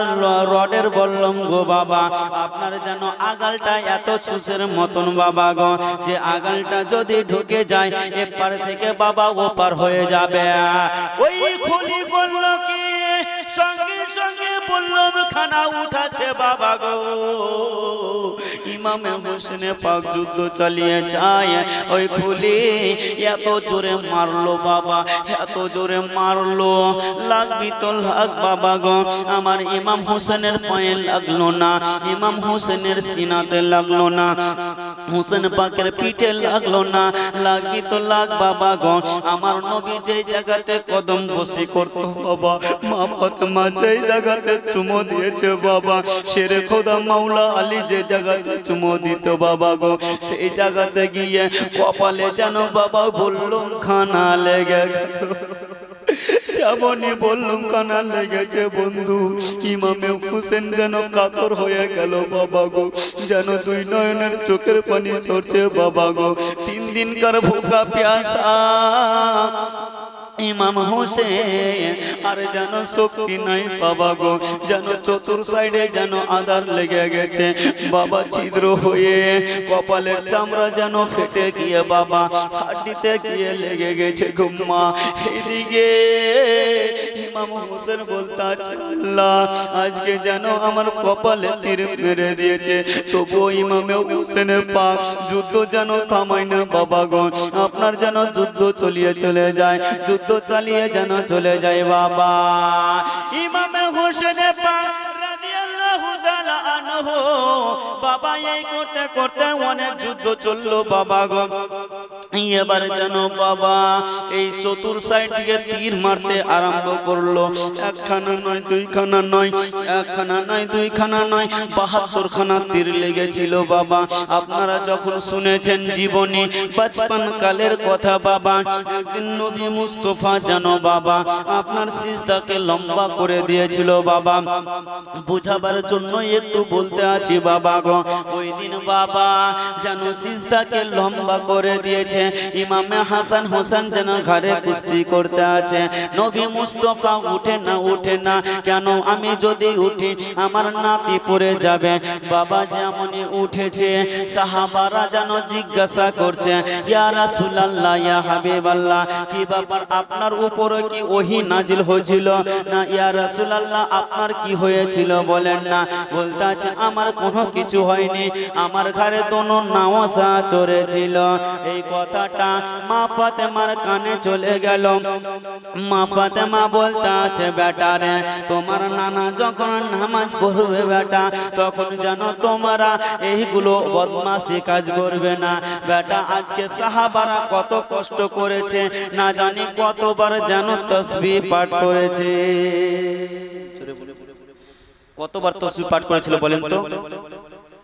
রডের বল্লম গো বাবা। আপনার যেন আগালটা এত সুসের মতন বাবা গো, যে আগালটা যদি ঢুকে যায় এপার থেকে বাবা ওপার হয়ে যাবে। ওই খুলি বলল কি, সঙ্গে সঙ্গে বললাম খানা উঠাছে বাবা গো। ইমামে হোসেনে পাক যুদ্ধ চালিয়ে যায়, ওই খুলি এত জোরে মারলো বাবা, এত জোরে মারলো, লাগবি তো লাগ বাবা গো। আমার ইমাম হোসেনের পায়ে লাগলো না, ইমাম হোসেনের সিনাতে লাগলো না, হুসেন পাকের পিঠে লাগলো না, লাগবি তো লাগ বাবা গো। আমার নবী যেই জায়গাতে কদম বসি করতো বাবা, মা ফাতেমা যেই জায়গাতে চুমো দিয়েছে বাবা, শেরে খোদা মাওলা আলী যে জায়গাতে চুমো দিত বাবা গো, সেই জায়গাতে গিয়ে কপালে যেন বাবা বললুম খানা লেগে গেল। যেমনই বললুম কানা লেগেছে বন্ধু, ইমামে হুসেন যেন কাতর হয়ে গেল বাবা গো, যেন দুই নয়নের চোখের পানি ঝরছে বাবা গো। 3 দিনকার ভুকা প্যাসা ইমাম হোসেন আর যেন শক্তি নাই বাবা গো, যেন চতুর সাইডে যেন আধার লেগে গেছে বাবা, ছিদ্র হয়ে কপালের চামড়া যেন ফেটে গিয়ে বাবা হাড্ডিতে গিয়ে লেগে গেছে ঘুম্মা। এদিকে ইমাম হোসেন বলতে আছে, আল্লাহ আজকে যেন আমার কপালে তীর মেরে দিয়েছে, তবুও ইমামে হোসেনের পাক যুদ্ধ যেন থামায় না বাবা গো, আপনার যেন যুদ্ধ চলিয়ে চলে যায়, যুদ্ধ চালিয়ে যেন চলে যায় বাবা। ইমামে হোসেনের পাক রাদিয়াল্লাহু তাআলা আনহু বাবা এই করতে করতে অনেক যুদ্ধ চললো বাবা গো। এবার যেন বাবা এই চতুর সাইড থেকে তীর মারতে আরম্ভ করলো, একখানা নয় দুইখানা নয়, একখানা নয় দুইখানা নয়, 72 খানা তীর লেগেছিল বাবা। আপনারা যখন শুনেছেন জীবনী বাচপান কালের কথা বাবা, একদিন নবী মুস্তাফা জানো বাবা আপনার সিজদাকে লম্বা করে দিয়েছিল বাবা, বুঝাবার জন্য একটু বলতে আছি বাবা গো। ওই দিন বাবা যেন সিজদাকে লম্বা করে দিয়েছে, ইমামে হাসান হোসেন যেন ঘরে কুস্তি করতে আছে, নবী মুস্তাফা উঠে না কেন, আমি যদি উঠি আমার নাতি পড়ে যাবে বাবা। যেমনই উঠেছে সাহাবারা যেন জিজ্ঞাসা করছে, ইয়া রাসূলুল্লাহ ইয়া হাবিবাল্লাহ, কি ব্যাপার আপনার উপরে কি ওহী নাজিল হয়েছিল না? ইয়া রাসূলুল্লাহ আপনার কি হয়েছিল বলেন না। বলতে আছে আমার কোনো কিছু হয়নি, আমার ঘরে দোনো নাওয়াসা চড়েছিল। এই কথাটা মা ফাতেমার কানে চলে গেল। মা ফাতেমা বলতে আছে, বেটা রে তোমার নানা যখন নামাজ পড়বে বেটা, তখন যেন তোমরা এইগুলো বদমাশি কাজ করবে না বেটা। আজকে সাহাবারা কত কষ্ট করেছে না জানি কতবার যেন তাসবিহ পাঠ করেছে, কতবার তাসবিহ পাঠ করেছিল বলেন তো,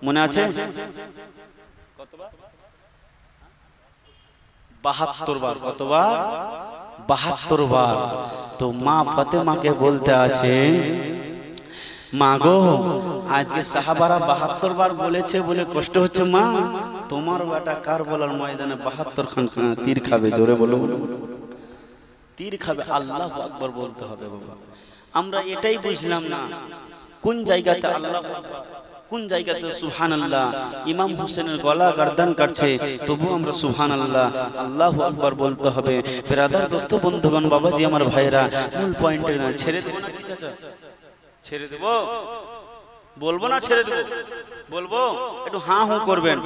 মনে আছে? 72 বার। কতবার? 72 বার। তো মা ফাতেমাকে বলতে আছে, মা গো আজকে সাহাবারা 72 বার বলেছে বলে কষ্ট হচ্ছে মা, তোমার বেটা কার বলার ময়দানে 72 খান তীর খাবে, জোরে বলো তীর খাবে, আল্লাহু আকবার বলতে হবে বাবা। আমরা এটাই বুঝলাম না কোন জায়গাতে আল্লাহু আকবার, কোন জায়গাতে সুবহানাল্লাহ। ইমাম হোসেনের গলা গর্দান কাটছে, তবু আমরা সুবহানাল্লাহ আল্লাহু আকবার বলতে হবে। ব্রাদার দোস্ত বন্ধুগণ বাবাজি আমার ভাইরা, মূল পয়েন্টে না ছেড়ে দেব না কি চাচা, ছেড়ে দেব বলবো না ছেড়ে দেব বলবো, একটু হ্যাঁ হুঁ করবেন।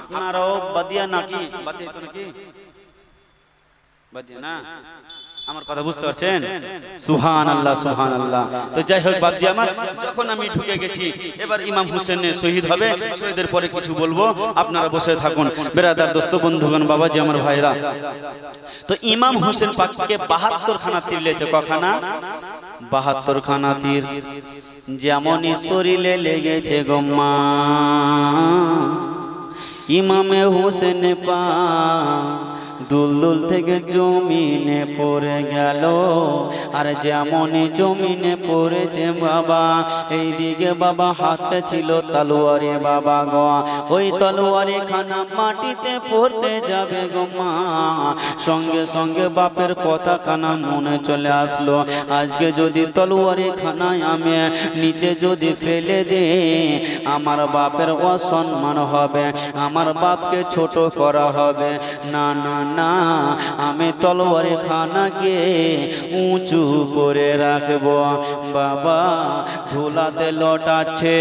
আপনারাও বাদিয়া নাকি, বাদিয়া তো নাকি, বাদিয়া না, আমার কথা বুঝতে পারছেন? সুবহানাল্লাহ সুবহানাল্লাহ। তো যাই হোক বাপজি আমার, যখন আমি ঢুকে গেছি এবার ইমাম হোসেন শহীদ হবে, শহীদের পরে কিছু বলবো, আপনারা বসে থাকুন ব্রাদার দোস্ত বন্ধুগণ বাবাজি আমার ভাইরা। তো ইমাম হোসেন পাককে 72 খানা তীর লেগেছে, কখানা? 72 খানা তীর। যেমনই শরীরে লেগেছে গম্মা, ইমামে হোসেন পা দুলদুল থেকে জমিনে পড়ে গেল। আর যেমনই জমিনে পড়েছে বাবা, এইদিকে বাবা হাতে ছিল তলোয়ারি বাবা গো, ওই তলোয়ারি খানা মাটিতে পড়তে যাবে গো মা, সঙ্গে সঙ্গে বাপের কথা খানা মনে চলে আসলো, আজকে যদি তলোয়ারি খানায় আমি নিচে যদি ফেলে দে আমার বাপের অসম্মান হবে, আমার বাপকে ছোট করা হবে। না না না, আমি তলোয়ারি খানাকে উঁচু করে রাখবো। বাবা ধুলাতে লটাচ্ছে,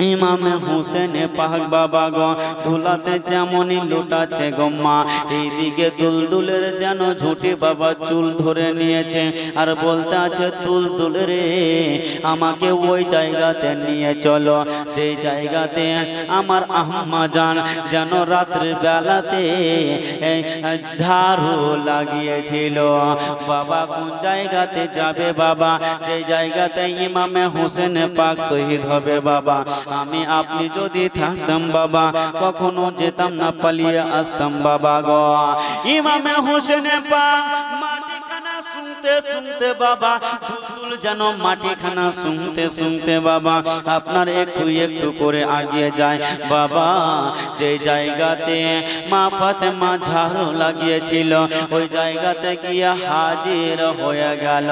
ইমামে হুসেনে পাক বাবা গো ধুলাতে যেমনই লুটাচ্ছে গম্মা, এইদিকে দুলদুলের যেন ঝুটি বাবা চুল ধরে নিয়েছে আর বলতে আছে দুলদুল রে আমাকে ওই জায়গাতে নিয়ে চলো যেই জায়গাতে আমার আম্মা জান যেন রাত্রি বেলাতে ঝাড়ু লাগিয়েছিল। বাবা কোন জায়গাতে যাবে বাবা? যেই জায়গাতে ইমামে হুসেন পাক শহীদ হবে বাবা। আমি আপনি যদি থাকতাম বাবা কখনো যেতাম না, পালিয়ে আসতাম বাবা গো। ইমামে হুসেন পাক মাটিখানা শুনতে শুনতে বাবা দুলদুল যেন মাটিখানা শুনতে শুনতে বাবা আপনার একটু একটু করে আগিয়ে যায় বাবা। যে জায়গাতে মা ফাতেমা ঝাড়ু লাগিয়েছিল ওই জায়গাতে গিয়ে হাজির হয়ে গেল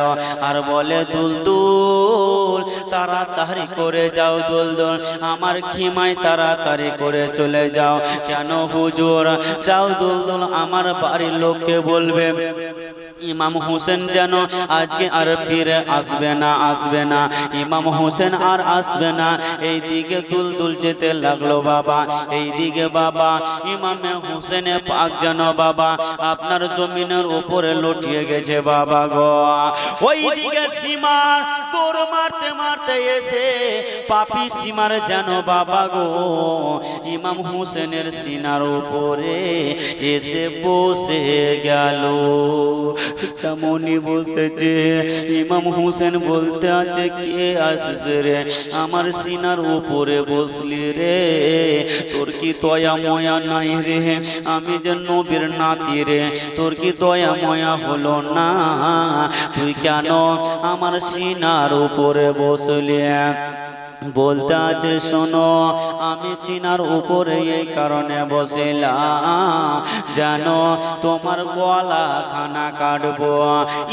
আর বলে দুলদুল তাড়াতাড়ি করে যাও দুলদুল, আমার খিমায় তাড়াতাড়ি করে চলে যাও। কেন হুজুর? যাও দুলদুল আমার বাড়ির লোককে বলবে ইমাম হোসেন যেন আজকে আর ফিরে আসবে না, আসবে না, ইমাম হোসেন আর আসবে না। এই দিকে দুলদুল যেতে লাগলো বাবা, এই দিকে বাবা ইমামে হোসেন পাক যেন বাবা আপনার জমিনের উপরে লুটিয়ে গেছে বাবা গো। ওই দিকে সীমার তোর মারতে মারতে এসে পাপি সীমার যেন বাবা গো ইমাম হোসেনের সিনার উপরে এসে বসে গেল। তেমনই বসেছে ইমাম হোসেন বলতে আছে কে আসছে রে আমার সিনার উপরে বসলি রে? তোর কি দয়া ময়া নাই রে? আমি যে নবীর নাতি রে, তোর কি দয়া ময়া হলো না? তুই কেন আমার সিনার উপরে বসলি? বলতে আছে শোনো আমি সিনার উপরে এই কারণে বসিলাম জানো তোমার গলা খানা কাটবো।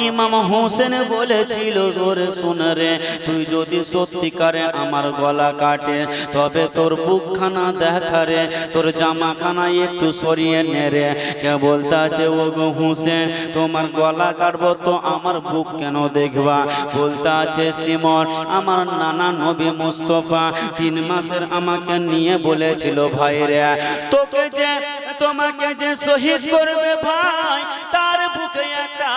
ইমাম হোসেন বলেছিল জোরে শুনে রে তুই যদি সত্যিকারে আমার গলা কাটে তবে তোর বুকখানা দেখা রে, তোর জামাখানা একটু সরিয়ে নে রে। কে বলতে আছে ও গো হোসেন তোমার গলা কাটবো তো আমার বুক কেন দেখবা? বলতে আছে সিমন আমার নানা নবী মুস্তফা 3 মাসের আমাকে নিয়ে বলেছিল ভাইরে তোকে যে তোমাকে যে শহীদ করবে ভাই তার বুকে একটা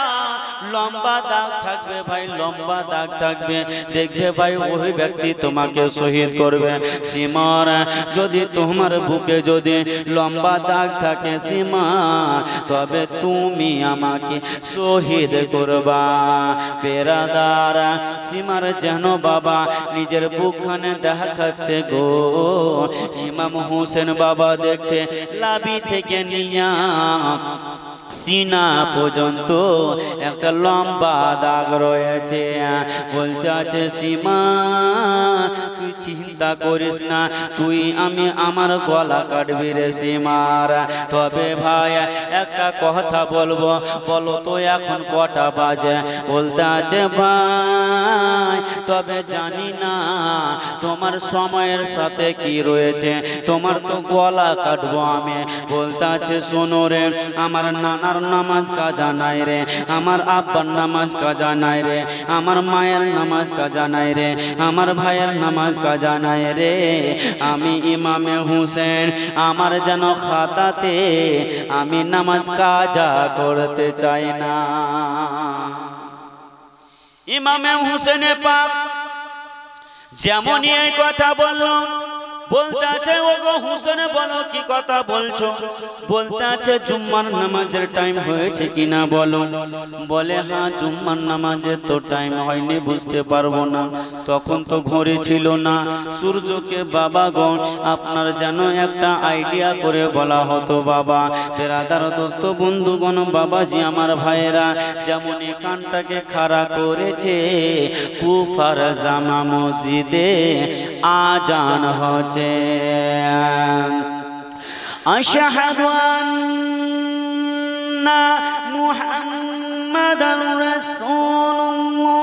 লম্বা দাগ থাকবে ভাই, লম্বা দাগ থাকবে, দেখবে ভাই ওই ব্যক্তি তোমাকে শহীদ করবে। সীমার যদি তোমার বুকে যদি লম্বা দাগ থাকে সীমা তবে তুমি আমাকে শহীদ করবা। বেরাদার সীমার যেন বাবা নিজের বুকখানে দেখাচ্ছে গো। ইমাম হোসেন বাবা দেখছে লাবি থেকে নিয়া সিনা পর্যন্ত একটা লম্বা দাগ রয়েছে। বলতে আছে সীমা তুই চিন্তা করিস না, তুই আমি আমার গলা কাটবি রে সীমার। তবে ভাই একটা কথা বলবো, বলো তো এখন কটা বাজে? বলতে আছে ভাই তবে জানি না তোমার সময়ের সাথে কি রয়েছে, তোমার তো গলা কাটবো আমি। বলতে আছে শোনো রে আমার নানার নামাজ কাজা নাই রে, আমার আব্বার নামাজ কাজা নাই রে, আমার মায়ের নামাজ কাজা নাই রে, আমার ভাইয়ের নামাজ কাজা নাই রে। আমি ইমামে হোসেন আমার যেন খাতাতে আমি নামাজ কাজা করতে চাই না। ইমামে হোসেন পাক যেমনই এই কথা বললো বলতে আছে ও গো হোসেন বলো কি কথা বলছো? বলতে আছে জুম্মার নামাজের টাইম হয়েছে কিনা বলো। বলে হ্যাঁ জুম্মার নামাজের তো টাইম হয়নি, বুঝতে পারবো না, তখন তো ঘড়ি ছিল না। সূর্যকে বাবা গো আপনার যেন একটা আইডিয়া করে বলা হতো বাবা। বেরাদার দোস্ত বন্ধুগণ বাবাজি আমার ভাইয়েরা যেমনই কানটাকে খাড়া করেছে কুফার জামা মসজিদে আজান হচ্ছে আশহাদু আন্না মুহাম্মাদার রাসূলুল্লাহ।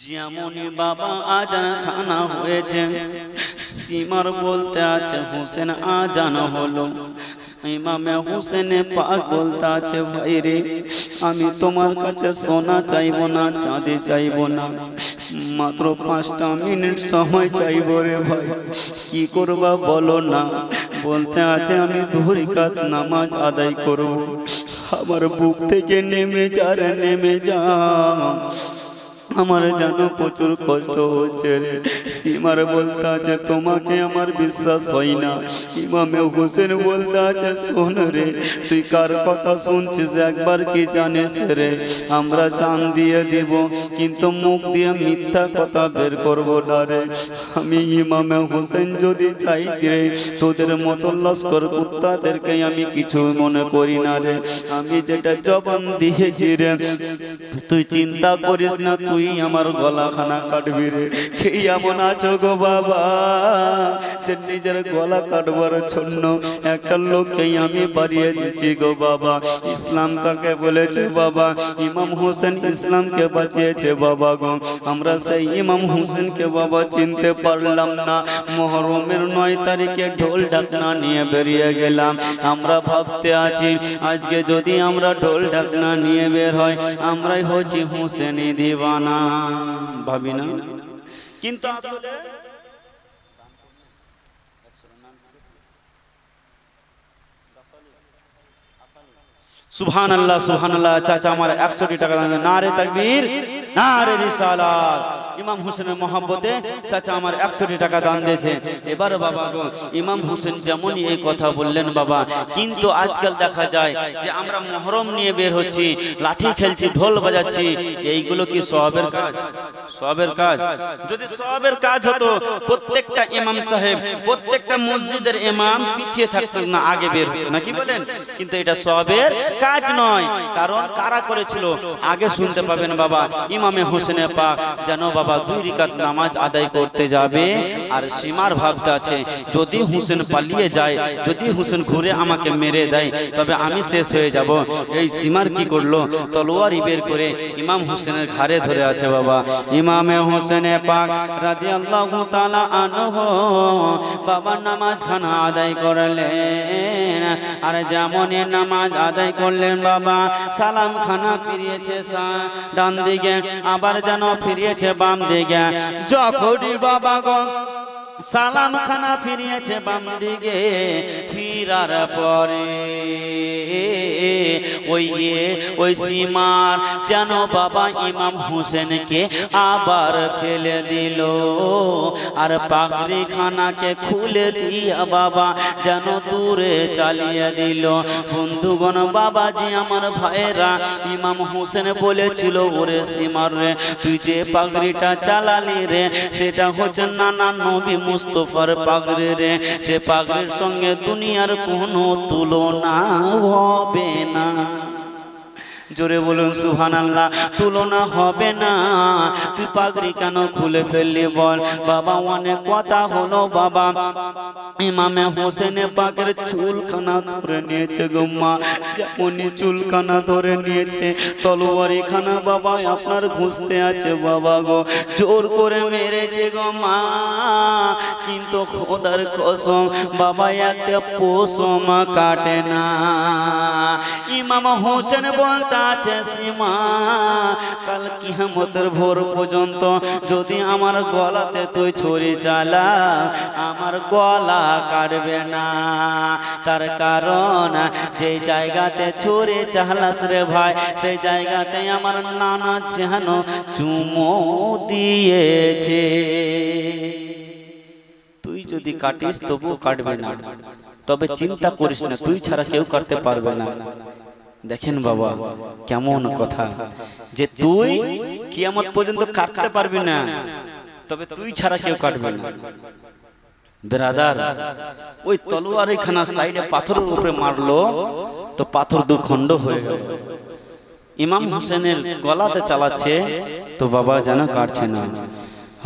যেমনই বাবা আজান খানা হয়েছে সীমার বলতে আছে হোসেন আজান হলো। ইমামে হুসেনে পাক বলতে আছে, ভাই রে আমি তোমার কাছে সোনা চাইবো না, চাঁদি চাইবো না, মাত্র 5টা মিনিট সময় চাইবো রে ভাই, কি করবা বলো না। বলতে আছে আমি 2 রাকাত নামাজ আদায় করব। আমার বুক থেকে নেমে যা রে, নেমে যা, আমার যেন প্রচুর কষ্ট হচ্ছে রে। সীমার বলতে আছে তোমাকে আমার বিশ্বাস হয় না। ইমামে হোসেন বলতে আছে শোন রে, তুই কার কথা শুনছিস একবার কি জানিস রে, আমরা জান দিয়ে দিব কিন্তু মুখ দিয়ে মিথ্যা কথা বের করব না রে। আমি ইমামে হোসেন যদি চাইতি রে, তোদের মতো লস্কর কুত্তাদেরকে আমি কিছু মনে করি না রে। আমি যেটা জবান দিয়েছি রে, তুই চিন্তা করিস না, তুই আমার গলাখানা কাটবি রে। কে এমন আছো গো বাবা যে নিজের গলা কাটবার জন্য একটা লোককে আমি বাড়িয়ে দিচ্ছি গো বাবা। ইসলাম কাকে বলেছে বাবা? ইমাম হোসেন ইসলামকে বাঁচিয়েছে বাবা গো। আমরা সেই ইমাম হোসেনকে বাবা চিনতে পারলাম না। মুহররমের 9 তারিখে ঢোল ঢাকনা নিয়ে বেরিয়ে গেলাম। আমরা ভাবতে আছি আজকে যদি আমরা ঢোল ঢাকনা নিয়ে বের হয় আমরাই হচ্ছি হোসেনি দিওয়ানা, ভাবি না? কিন্তু আসলে সুবহানাল্লাহ সুবহানাল্লাহ। চাচা আমার 100 টাকা দান, নারে তাকবীর, নারে রিসালাত। ইমাম হোসেনের মহব্বতে চাচা আমার 100 টাকা দান দিয়েছে। এবার বাবা গো ইমাম হোসেন যেমনই এই কথা বললেন বাবা, কিন্তু আজকাল দেখা যায় যে আমরা মুহররম নিয়ে বের হচ্ছি, লাঠি খেলছি, ঢোল বাজাচ্ছি, এইগুলো কি সওয়াবের কাজ? সওয়াবের কাজ? যদি সওয়াবের কাজ হতো প্রত্যেকটা ইমাম সাহেব, প্রত্যেকটা মসজিদের ইমাম পিছিয়ে থাকতেন না, আগে বের হতো না, কি বলেন? কিন্তু এটা সওয়াবের কাজ নয়। কারণ কারা করেছিল আগে শুনতে পাবেন বাবা। ইমামে হোসেনে পাক যেন বাবা 2 রাকাত নামাজ আদায় করতে যাবে, আর সীমার ভাবতে আছে যদি হোসেন পালিয়ে যায়, যদি হোসেন ঘুরে আমাকে মেরে দেয় তবে আমি শেষ হয়ে যাব। এই সীমার কি করলো, তলোয়ারি বের করে ইমাম হোসেনের ঘাড়ে ধরে আছে বাবা। ইমামে হোসেনে পাক রাদিয়াল্লাহু তাআলা আনহু বাবা নামাজ খানা আদায় করলেন, আর যেমনই নামাজ আদায় করলেন বাবা সালাম খানা ফিরিয়েছে ডান দিকে, আবার যেন ফিরিয়েছে বাম দিকে। যখনই বাবা গো সালাম খানা ফিরিয়েছে বাম দিকে, ফিরার পরে ওই সীমার যেন বাবা ইমাম হোসেনকে আবার ফেলে দিল, আর পাগড়ি খানাকে খুলে দিয়া বাবা যেন দূরে চালিয়ে দিল। বন্ধুগণ বাবাজি আমার ভাইরা, ইমাম হোসেন বলেছিল ওরে সীমার রে, তুই যে পাগড়িটা চালালি রে সেটা হচ্ছে নানা নবী মুস্তফার পাগড়ি রে, সে পাগড়ির সঙ্গে দুনিয়ার কোনো তুলনা হবে না। জোরে বলুন সুবহানাল্লাহ। তুলনা হবে না। তুই পাগড়ি কেন খুলে ফেললি বল বাবা? অনেক কথা হলো বাবা। ইমামে হোসেনে পাকের চুলখানা ধরে নিয়েছে গো মা, যেমনই চুলখানা ধরে নিয়েছে তলোয়ারি খানা বাবা আপনার ঘুষতে আছে বাবা গো, জোর করে মেরেছে গো মা। কিন্তু খোদার কসম বাবা একটা পশম কাটে না। ইমাম হোসেন বলতে আছে সীমা কাল কিয়ামতের ভোর পর্যন্ত যদি আমার গলাতে তুই ছুরি চালা আমার গলা কাটবে না। তার কারণ যে জায়গাতে ছুরি চালাস রে ভাই সেই জায়গাতে আমার নানা যেন চুমো দিয়েছে। তুই যদি কাটিস তবু কাটবে না, তবে চিন্তা করিস না তুই ছাড়া কেউ কাটতে পারবে না। দেখেন বাবা কেমন কথা, যে তুই কিয়ামত পর্যন্ত কাটতে পারবি না, তবে তুই ছাড়া কেউ কাটবে না। ব্রাদার ওই তলোয়ারি খানা সাইডে পাথরের উপরে মারলো তো পাথর 2 খণ্ড হয়ে গেল। ইমাম হোসেনের গলাতে চালাচ্ছে তো বাবা যেন কাটছে না।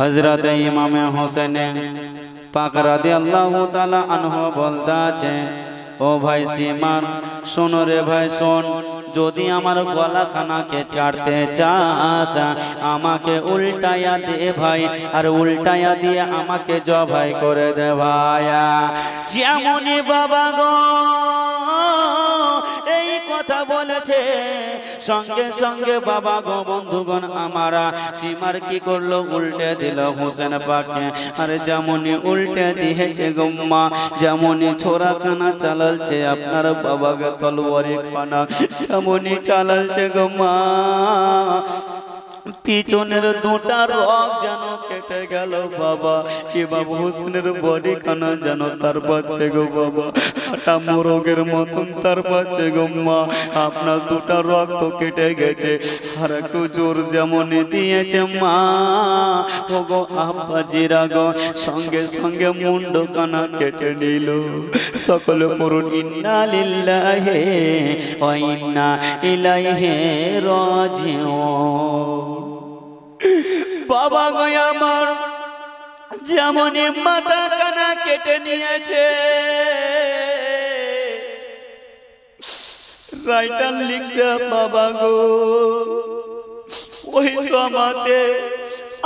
হযরত ইমামে হোসেন পাক রাদিয়াল্লাহু তাআলা আনহু বলতে আছে, ও ভাই সীমান শোনো রে ভাই শোন, যদি আমার গলাখানাকে চাটতে চাস আমাকে উল্টায়া দে ভাই, আর উল্টায়া দিয়ে আমাকে জবাই করে দে ভাই। যেমনই বাবা গো বলেছে সঙ্গে সঙ্গে বাবা গো বন্ধুগণ আমারা সীমার কি করলো উল্টে দিল হোসেন পাককে আর যেমনই উল্টে দিয়েছে গো মা যেমনই ছোরা খানা চালালছে আপনার বাবাকে তলওয়ারি খানা যেমনই চালালছে গো মা পিছনের দুটা রক যেন কেটে গেল বাবা ইমাম হোসেনের বডি খানা যেন তার পাচ্ছে গো বাবা কাটা মোরগের মতন তার পাচ্ছে গো মা আপনার দুটা রক্ত কেটে গেছে আর একটু জোর যেমন দিয়েছে মা ও গো আব্বাজিরা গো সঙ্গে সঙ্গে মুন্ড কানা কেটে নিল সকলে পড়ুন ইন্না লিল্লাহি ওয়া ইন্না ইলাইহি রাজিউন বাবা গো আমার যেমনই মাথা কানা কেটে নিয়েছে রাইটার লিখছে বাবা গো ওই সমাতে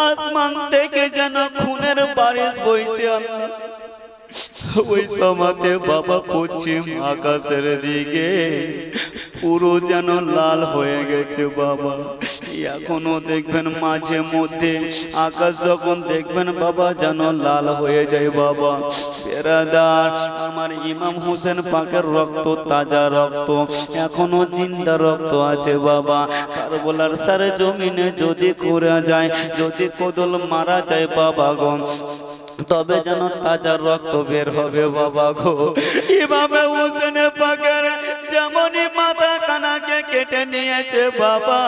আসমান থেকে যেন খুনের বারিশ বইছে আল্লাহ ওই সমাতে বাবা পশ্চিম আকাশের দিকে পুরো যেন লাল হয়ে গেছে বাবা এখনো দেখবেন মাঝে মধ্যে আকাশ যখন দেখবেন বাবা যেন লাল হয়ে যায় বাবা বেরাদার আমার ইমাম হোসেন পাকের রক্ত তাজা রক্ত এখনো জিন্দা রক্ত আছে বাবা কারবালার সারে জমিনে যদি করে যায় যদি কোদল মারা যায় বাবা গো তবে যেন তাজা রক্ত বের হবে বাবা গো ইমাম হোসেন পাকের যেমনই মাথা কানাকে কেটে নিয়েছে বাবা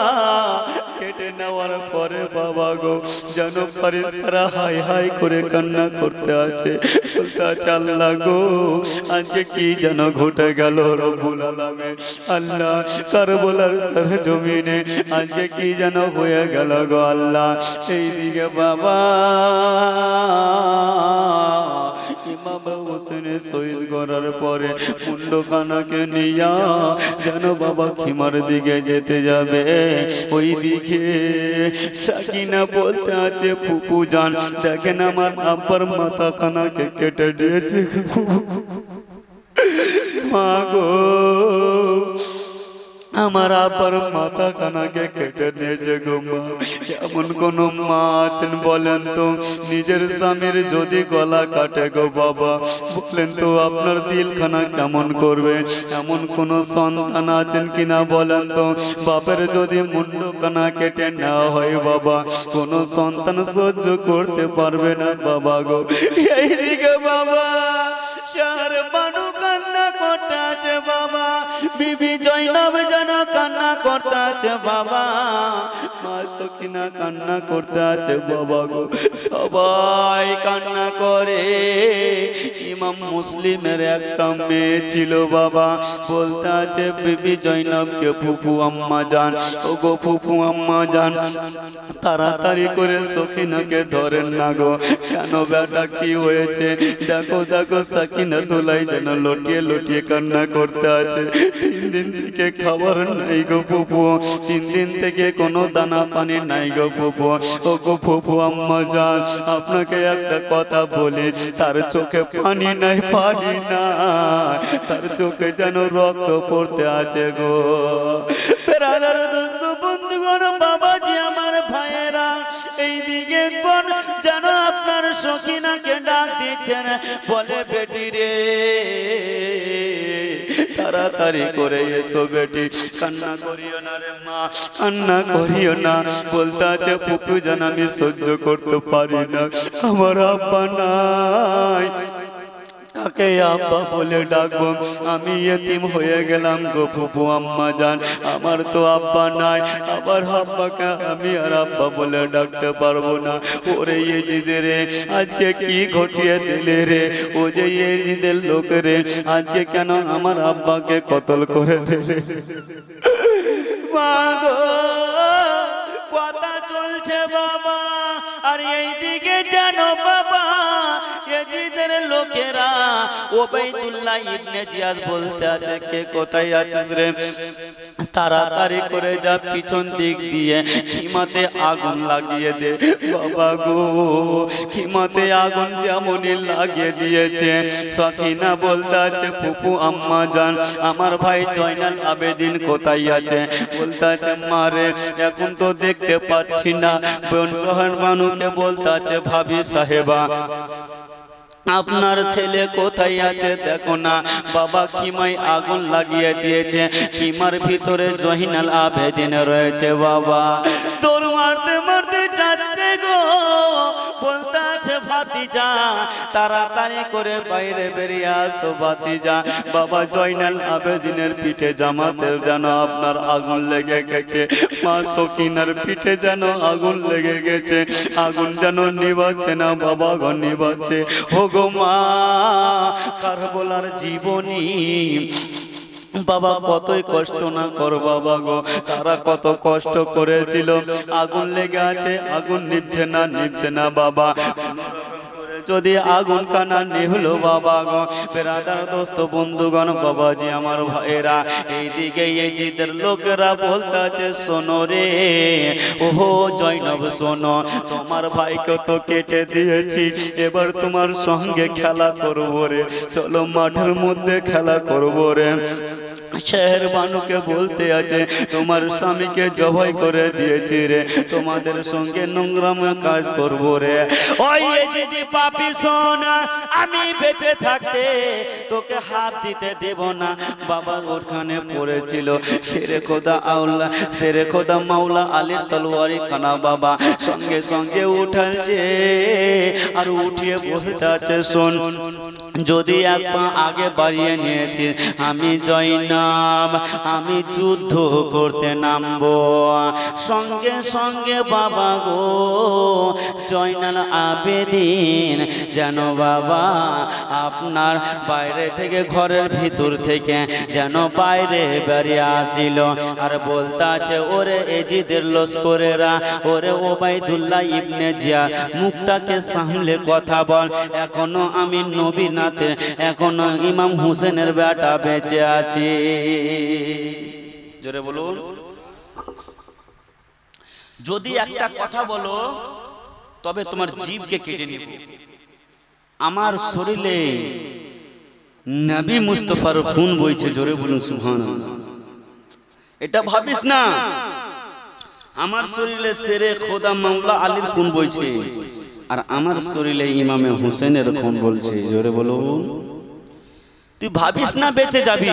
কেটে নেওয়ার পরে বাবা গো যেন ফেরেশতারা হাই হাই করে কান্না করতে আছে বলতে আছে আল্লাহ গো আজকে কি যেন ঘটে গেল রব্বুল আলামিন আল্লাহ কারবালার সারে জমিনে আজকে কি যেন হয়ে গেল গো আল্লাহ এইদিকে বাবা ইমাম হোসেন শহীদ করার পরে মুন্ডখানাকে নিয়া যেন বাবা খিমার দিকে যেতে যাবে ওই দিকে সাকিনা বলতে আছে ফুপু জান দেখেন আমার আব্বার মাথা খানাকে কেটে দিয়েছে মা গো আমার আব্বার মাথা কানাকে কেটে নিয়েছে গো মা এমন কোন মা আছেন বলেন তো নিজের স্বামীর যদি গলা কাটে গো বাবা বলেন তো আপনার দিলখানা কেমন করবে এমন কোন সন্তান আছেন কিনা বলেন তো বাপের যদি মুন্ড কানা কেটে নেওয়া হয় বাবা কোন সন্তান সহ্য করতে পারবে না বাবা গো এইদিকে বাবা শহর মানু কান্না করতে আছে বাবা বিবি জয়নব যেন কান্না করতে আছে বাবা মা সকিনা কান্না করতে আছে বাবা গো সবাই কান্না করে ইমাম মুসলিমের একটা মেয়ে ছিল বাবা বলতে আছে বিবি জয়নবকে ফুফু আম্মা জান ও গো ফুফু আম্মা জান তাড়াতাড়ি করে সকিনাকে ধরেন না গো কেন বেটা কি হয়েছে দেখো দেখো সাকিনা তোলাই যেন লটিয়ে লটিয়ে কান্না করতে আছে 3 দিন থেকে খাবার নাই গো ফুফু 3 দিন থেকে কোনো দানা পানি নাই গো ফুফু ও গো ফুফু আম্মা জান আপনাকে একটা কথা বলি তার চোখে পানি নাই তার চোখে যেন রক্ত পড়তে আছে গো বেরাদার দোস্ত বন্ধুগণ বাবাজি আমার ভাইয়েরা এইদিকে কোন যেন আপনার সখিনাকে ডাক দিচ্ছেন বলে বেটি রে তাড়াতাড়ি করে এসো বেটি কান্না করিও না রে মা কান্না করিও না বলতে আছে ফুপু জান আমি সহ্য করতে পারি না আমার আব্বা নাই কাকে আব্বা বলে ডাকবো আমি এতিম হয়ে গেলাম গো ফুপু আম্মা জান আমার তো আব্বা নাই আবার আব্বাকে আমি আর আব্বা বলে ডাকতে পারবো না ওরে ইয়েজিদের আজকে কি ঘটিয়ে দিলে রে ও যে ইয়েজিদের লোক রে আজকে কেন আমার আব্বাকে কতল করে দিলে মাগো কথা চলছে বাবা আর এইদিকে জানো বাবা ইয়াজিদের লোকেরা ওবাইদুল্লাহ ইবনে জিয়াদ বলতে আছে কে কোথায় আছিস রে তাড়াতাড়ি করে যা পিছন দিক দিয়ে খিমাতে আগুন লাগিয়ে দে বাবা গো। খিমাতে আগুন যেমনই লাগিয়ে দিয়েছে, সখিনা বলতে আছে ফুপু আম্মা জান আমার ভাই জয়নাল আবেদিন কোথায় আছে? বলতে আছে মারে এখন তো দেখতে পাচ্ছি না। বোন সোহান বানুকে বলতে আছে ভাবি সাহেবা আপনার ছেলে কোথায় আছে দেখো না। বাবা খিমায় আগুন লাগিয়ে দিয়েছে, খিমার ভিতরে জয়নাল আবেদিন রয়েছে। বাবা দৌড় মারতে মারতে যাচ্ছে গো, বলতে আছে ভাতিজা তাড়াতাড়ি করে বাইরে বেরিয়ে আসো ভাতিজা। বাবা জয়নাল আবেদিনের পিঠে জামাতের যেন আপনার আগুন লেগে গেছে, মা সকিনার পিঠে যেন আগুন লেগে গেছে, আগুন যেন নিভাচ্ছে না বাবা গো নিভাচ্ছে। গো মা কারবালার জীবনী বাবা কতই কষ্ট না কর বাবা গো, তারা কত কষ্ট করেছিল। আগুন লেগে আছে, আগুন নিভছে না নিভছে না বাবা। যদি আগুন কানা নিভলো বাবা গো, বেরাদার দোস্ত বন্ধুগণ বাবাজি আমার ভাইরা, এইদিকে এই জিদের লোকেরা বলতে আছে শোনো রে ওহো জয়নব শোনো, তোমার ভাইকে তো কেটে দিয়েছি, এবার তোমার সঙ্গে খেলা করবো রে, চলো মাঠের মধ্যে খেলা করবো রে। শের বানুকে বলতে আছে তোমার স্বামীকে জবাই করে দিয়েছি রে, তোমাদের সঙ্গে নোংরামে কাজ করবো রে। ওই যদি পাপি সোনা আমি বেঁচে থাকতে তোকে হাত দিতে দেব না। বাবা ওখানে পড়েছিল শেরে খোদা আউলা শেরে খোদা মাওলা আলীর তলোয়ারি খানা। বাবা সঙ্গে সঙ্গে উঠালছে আর উঠিয়ে বলতে আছে শোন, যদি এক পা আগে বাড়িয়ে নিয়েছি আমি জয়নাব, আমি যুদ্ধ করতে নামবো। সঙ্গে সঙ্গে বাবা গো জয়নাল আবেদিন যেন বাবা আপনার বাইরে থেকে ঘরের ভিতর থেকে যেন বাইরে বেরিয়ে আসিল আর বলতে আছে ওরে এজিদের লস্করেরা, ওরে ওবাইদুল্লাহ ইবনে জিয়া মুখটাকে সামলে কথা বল, এখনো আমি নবী নাতে এখনো ইমাম হুসেনের বেটা বেঁচে আছে। জোরে বলুন। যদি একটা কথা বলো তবে তোমার জিভকে কেটে নিব। আমার শরীরে নবী মুস্তাফার খুন বইছে, জোরে বলুন সুবহানাল্লাহ। এটা ভাবিস না আমার শরীরে শেরে খোদা মাওলা আলীর খুন বইছে আর আমার শরীরে ইমামে হুসেনের খুন বলছে, জোরে বলুন। তুই ভাবিস না বেঁচে যাবি,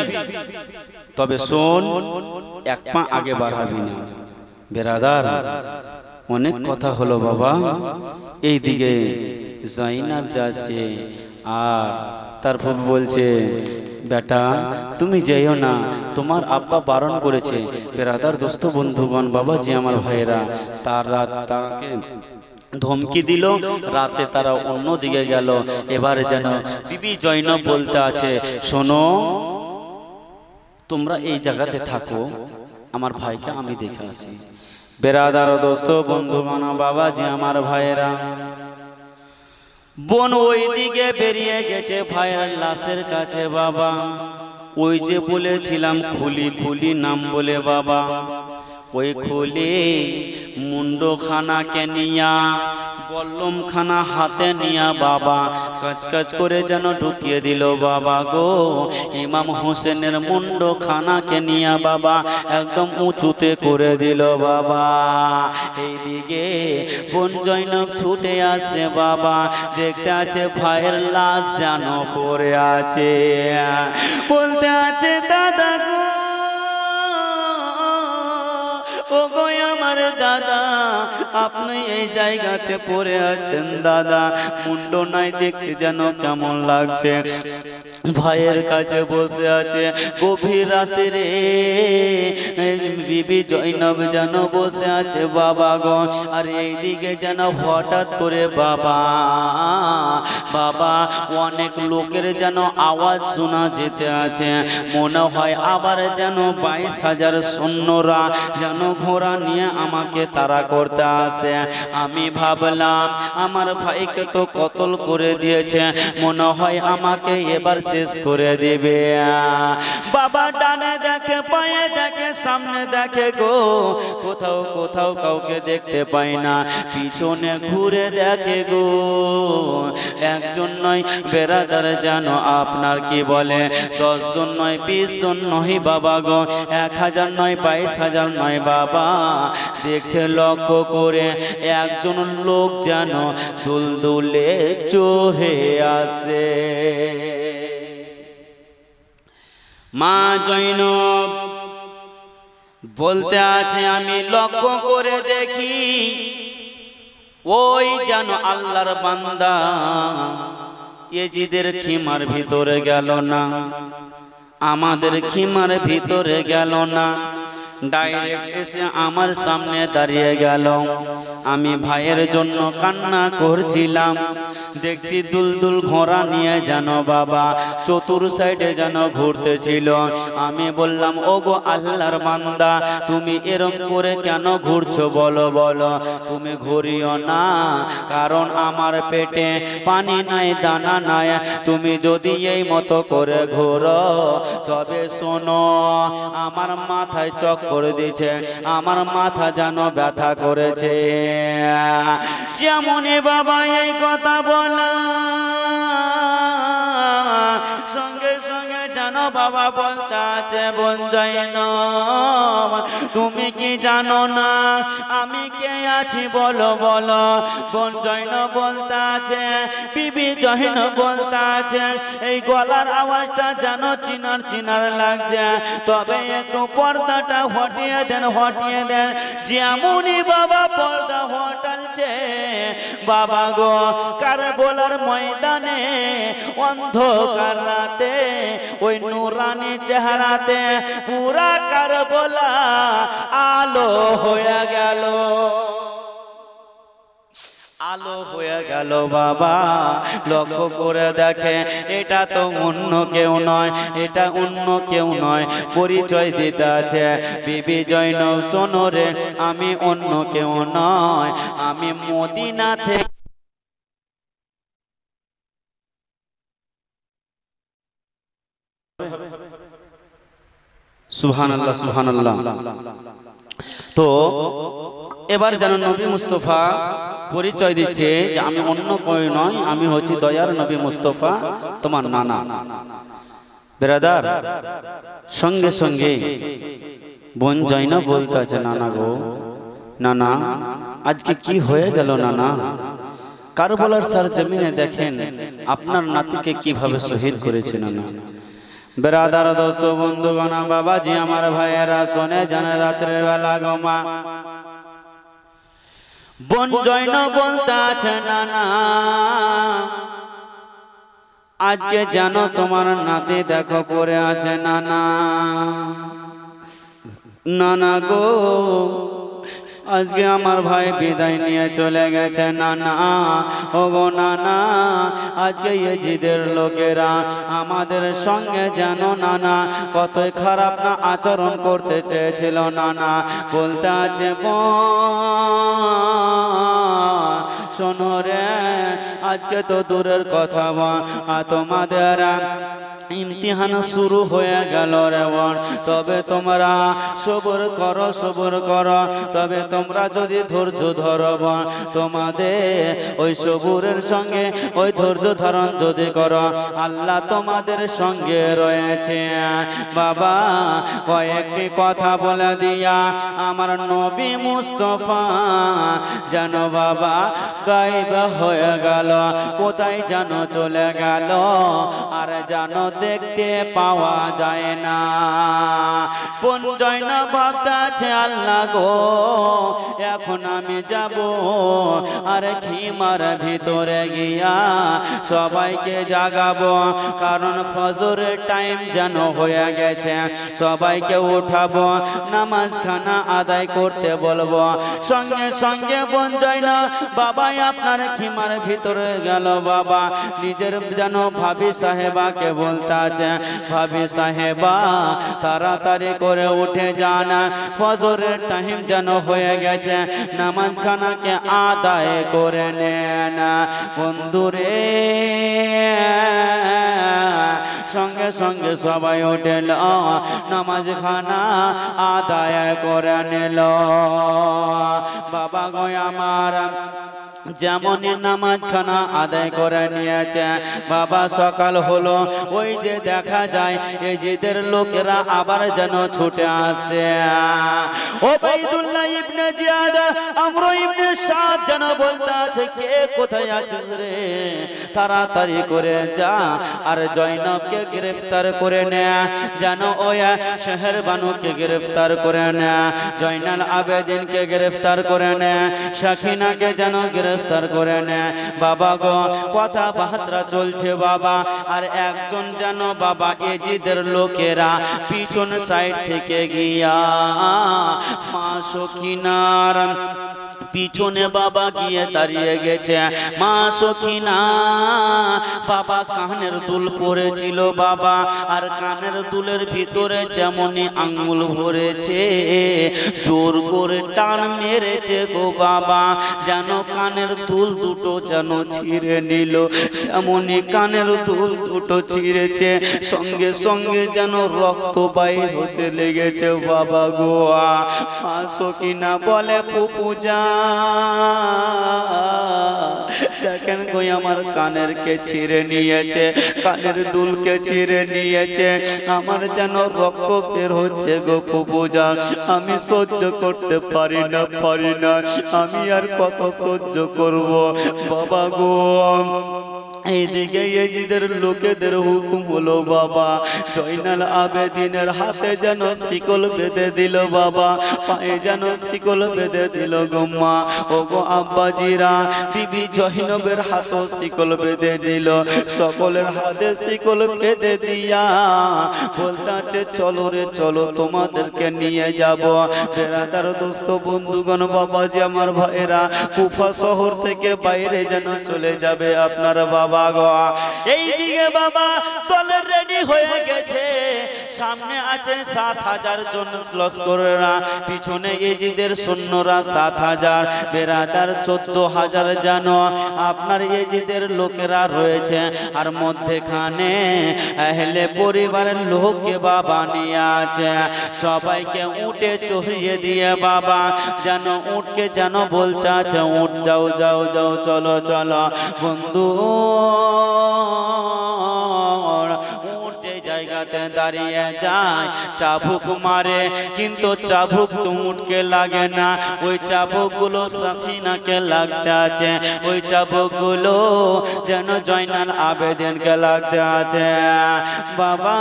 তবে শোন এক পা আগে বাড়াবি না। বেরাদার অনেক কথা হলো বাবা, এই দিকে জয়নাব যাচ্ছে আর তারপর বলছে বেটা তুমি যেও না, তোমার আব্বা বারণ করেছে। বেরাদার দোস্ত বন্ধুগণ বাবাজি আমার ভাইয়েরা, তাকে ধমকি দিল, রাতে তারা অন্য দিকে গেল। এবারে যেন বিবি জয়নব বলতে আছে শোনো তোমরা এই জায়গাতে থাকো, আমার ভাইকে আমি দেখে আসি। বেরাদার দোস্ত বন্ধুগণ বাবাজি আমার ভাইয়েরা, বোন ওই দিকে বেরিয়ে গেছে ভাইয়ের লাশের কাছে। বাবা ওই যে বলেছিলাম খুলি খুলি নাম বলে বাবা, ওই খুলি মুন্ডখানাকে নিয়া বল্লম খানা হাতে নিয়া বাবা কাজ করে যেন ঢুকিয়ে দিল বাবা গো। ইমাম হোসেনের মুন্ডখানাকে নিয়া বাবা একদম উঁচুতে করে দিল বাবা। এইদিকে বোন জয়নব ছুটে আসে বাবা, দেখতে আছে ভাইয়ের লাশ যেন পড়ে আছে, বলতে আছে দাদা গো ও গো আমার দাদা আপনি এই জায়গাতে পড়ে আছেন দাদা, মুন্ড নাই দেখতে যেন কেমন লাগছে। ভাইয়ের কাছে বসে আছে গভীর রাতে রে, বিবি জয়নব যেন বসে আছে বাবা গো। আর এইদিকে যেন হঠাৎ করে বাবা অনেক লোকের যেন আওয়াজ শোনা যেতে আছে, মনে হয় আবার যেন 22,000 সৈন্যরা যেন ঘোড়া নিয়ে আমাকে তাড়া করতে আসে। আমি ভাবলাম আমার ভাইকে তো কতল করে দিয়েছে, মনে হয় আমাকে এবার শেষ করে দিবে। বাবা ডানে দেখে, পায়ে দেখে, সামনে দেখে গো, কোথাও কোথাও কাউকে দেখতে পাই না, পিছনে ঘুরে দেখে গো। একজন নয় বেরাদার জানো আপনার কি বলে, 10 জন নয় 20 জন নয় বাবা গো, 1000 নয় 22,000 নয় বাবা, দেখছে লক্ষ্য করে একজন লোক যেন দুলদুলে চড়ে আসে। মা জৈনব বলতে আছে আমি লক্ষ্য করে দেখি ওই যেন আল্লাহর বান্দা ইয়েজিদের খিমার ভিতরে গেল না, আমাদের খিমার ভিতরে গেল না, ডাইরেক্ট এসে আমার সামনে দাঁড়িয়ে গেল। আমি ভাইয়ের জন্য কান্না করছিলাম, দেখছি দুলদুল ঘোড়া নিয়ে যেন বাবা চতুর সাইডে যেন ঘুরতেছিল। আমি বললাম ওগো আল্লাহর বান্দা, তুমি এরম করে কেন ঘুরছো বলো বলো। তুমি ঘুরিও না, কারণ আমার পেটে পানি নাই দানা নাই, তুমি যদি এই মতো করে ঘোরো তবে শোনো আমার মাথায় চক্কর দিয়েছে, আমার মাথা যেন ব্যথা করেছে। যেমনই বাবা এই কথা বলা সঙ্গে সঙ্গে জানো বাবা বলতে আছে বোন জৈনব তুমি কি জানো না আমি কে আছি বলো বলো। বোন জৈনব বলতে আছে, বিবি জৈনব বলতে আছে এই গলার আওয়াজটা জানো চিনার চিনার লাগছে, তবে একটু পর্দাটা হটিয়ে দেন হটিয়ে দেন। যেমনই বাবা পর্দা হটালছে বাবা গো কারবালার ময়দানে অন্ধকার রাতে ওই নুরানি চেহারাতে পুরা কারবালা আলো হয়ে গেল, আলো হয়ে গেল বাবা। লক্ষ্য করে দেখে এটা তো অন্য কেউ নয়, এটা অন্য কেউ নয়, পরিচয় দিতে আছে বিবি জৈনব শোনো রে আমি অন্য কেউ নয়, আমি মদিনা থেকে সুবহানাল্লাহ সুবহানাল্লাহ। তো এবার যেন নবী মুস্তফা পরিচয় দিচ্ছে যে আমি অন্য কেউ নয়, আমি হচ্ছি দয়ার নবী মুস্তফা তোমার নানা। বেরাদার সঙ্গে সঙ্গে বোন জৈনব বলতে আছে নানা গো নানা আজকে কি হয়ে গেল নানা, কারবালার সরজমিনে দেখেন আপনার নাতিকে কিভাবে শহীদ করেছে নানা। বেরাদার দোস্ত বন্ধুগণ বাবাজি আমার ভাইয়েরা শোনে জানে রাত্রের বেলা গো মা বোন জৈনব বলতে আছে নানা আজকে জানো তোমার নাতি দেখো পড়ে আছে নানা, নানা গো আজকে আমার ভাই বিদায় নিয়ে চলে গেছে নানা, ও গো নানা আজকে ইয়েজিদের লোকেরা আমাদের সঙ্গে যেন নানা কতই খারাপ না আচরণ করতে চেয়েছিল নানা। বলতে আছে শোনো রে আজকে তো দূরের কথা তোমাদের ইমতিহান শুরু হয়ে গেল রে বোন, তবে তোমরা সবর করো সবর করো, তবে তোমরা যদি ধৈর্য ধরো তোমাদের ওই সবুরের সঙ্গে ওই ধৈর্য ধারণ যদি করো আল্লাহ তোমাদের সঙ্গে রয়েছে। বাবা কয়েকটি কথা বলে দিয়া আমার নবী মুস্তফা যেন বাবা গায়েব হয়ে গেল, কোথায় যেন চলে গেল আর যেন দেখতে পাওয়া যায় না। বোন জৈনব ভাবতে আছে আল্লাহ গো এখন আমি যাব আর খিমার ভিতরে গিয়া সবাইকে জাগাবো, কারণ ফজরের টাইম যেন হয়ে গেছে, সবাইকে উঠাবো নামাজ খানা আদায় করতে বলবো। সঙ্গে সঙ্গে বোন জৈনব বাবাই আপনার খিমার ভিতরে গেল বাবা, নিজের যেন ভাবি সাহেবাকে বলতে বলতে আছে ভাবি সাহেবা তাড়াতাড়ি করে উঠে যান, ফজরের টাইম যেন হয়ে গেছে, নামাজ খানাকে আদায় করে নেন। বন্ধুরে সঙ্গে সঙ্গে সবাই উঠল, নামাজ খানা আদায় করে নিল। বাবা গো আমার যেমন নামাজ খানা আদায় করে নিয়েছে, বাবা সকাল হলো, ওই যে দেখা যায় এজিদের লোকেরা আবার যেন ছুটে আসে। ওবাইদুল্লাহ ইবনে জিয়াদ আমর ইবনে সাদ যেন বলতে আছে কে কোথায় আছিস রে, তাড়াতাড়ি করে যা আর জয়নবকে গ্রেফতার করে নে, যেন ওই শহর বানুকে গ্রেফতার করে নে, জয়নাল আবেদিনকে গ্রেফতার করে নে, শাকিনাকে যেন গ্রেফতার করে নে। বাবা গো কথাবার্তা চলছে বাবা, আর একজন যেন বাবা এজিদের লোকেরা পিছন সাইড থেকে গিয়া মা সখিনার পিছনে বাবা গিয়ে দাঁড়িয়ে গেছে। মা সখিনা বাবা কানের দুল পরেছিল বাবা, আর কানের দুলের ভিতরে যেমনই আঙ্গুল ভরেছে জোর করে টান মেরেছে গো বাবা, যেন কানের দুল দুটো যেন ছিঁড়ে নিল। যেমনই কানের দুল দুটো ছিঁড়েছে সঙ্গে সঙ্গে যেন রক্ত বাইর হতে লেগেছে বাবা গো। মা সখিনা বলে ফুপুজা দেখেন কই আমার কানের কে ছিঁড়ে নিয়েছে, কানের দুলকে ছিঁড়ে নিয়েছে, আমার যেন রক্ত বের হচ্ছে গো ফুপুজা, আমি সহ্য করতে পারি না আমি আর কত সহ্য করব বাবা গো। এইদিকে এজিদের লোকেদের হুকুম হলো বাবা জয়নাল আবেদিনের হাতে যেন শিকল বেঁধে দিল বাবা, পায়ে যেন শিকল বেঁধে দিল গো মা। ও গো আব্বাজিরা বিবি জয়নবের হাতেও শিকল বেঁধে দিল, সকলের হাতে শিকল বেঁধে দিয়া বলতে আছে চলো রে চলো তোমাদেরকে নিয়ে যাব। বেরাদার দোস্ত বন্ধুগণ বাবাজি আমার ভাইরা কুফা শহর থেকে বাইরে যেন চলে যাবে আপনার বাবা গো। এইদিকে বাবা দলে রেডি হয়ে গেছে, সামনে আছে ৭,০০০ জন লস্করেরা, পিছনে এজিদের সৈন্যরা ৭,০০০, বেরাদার ১৪,০০০ যেন আপনার এজিদের লোকেরা রয়েছে, আর মধ্যেখানে আহলে পরিবারের লোককে বাবা নিয়ে আছে। সবাইকে উঠে চড়িয়ে দিয়ে বাবা যেন উঠকে যেন বলতে আছে উঠ যাও যাও যাও চলো চলো বন্ধু। উঠ যে জায়গাতে দাঁড়িয়ে যায় চাবুক মারে, কিন্তু চাবুক তো উঠকে লাগে না, ওই চাবুক গুলো সাকিনাকে লাগতে আছে, ওই চাবুক গুলো যেন জয়নাল আবেদিনকে লাগতে আছে। বাবা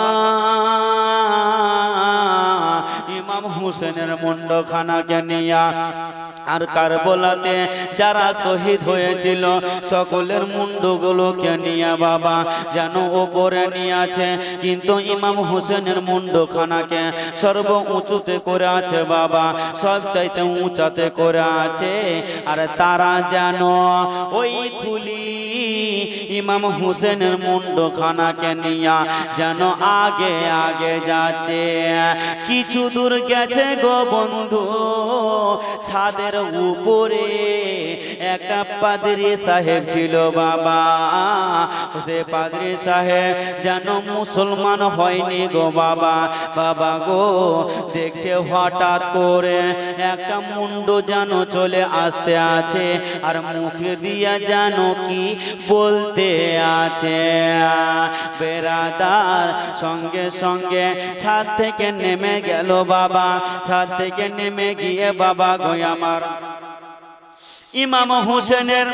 ইমাম হুসেনের মুন্ডখানাকে নিয়া আর কারবালাতে যারা শহীদ হয়েছিল সকলের মুন্ডগুলোকে নিয়ে বাবা যেন ওপরে নিয়ে আছে, কিন্তু ইমাম হোসেনের মুন্ডখানাকে সর্ব উঁচুতে করে আছে বাবা, সব চাইতে উঁচাতে করে আছে। আর তারা যেন ওই খুলি ইমাম হোসেনের মুন্ডখানাকে নিয়ে যেন আগে আগে যাচ্ছে। কিছু দূর গেছে গো বন্ধু, ছাদের উপরে একটা পাদ্রী সাহেব ছিল বাবা, সে পাদ্রী সাহেব যেন মুসলমান হয়নি গো বাবা। বাবা গো দেখছে হঠাৎ করে একটা মুন্ড যেন চলে আসতে আছে, আর মুখে দিয়া যেন কি বলতে আছে। বেরাদার সঙ্গে সঙ্গে ছাদ থেকে নেমে গেল বাবা, ছাদ থেকে নেমে গিয়ে বাবা গো আমার ইমাম হোসেনের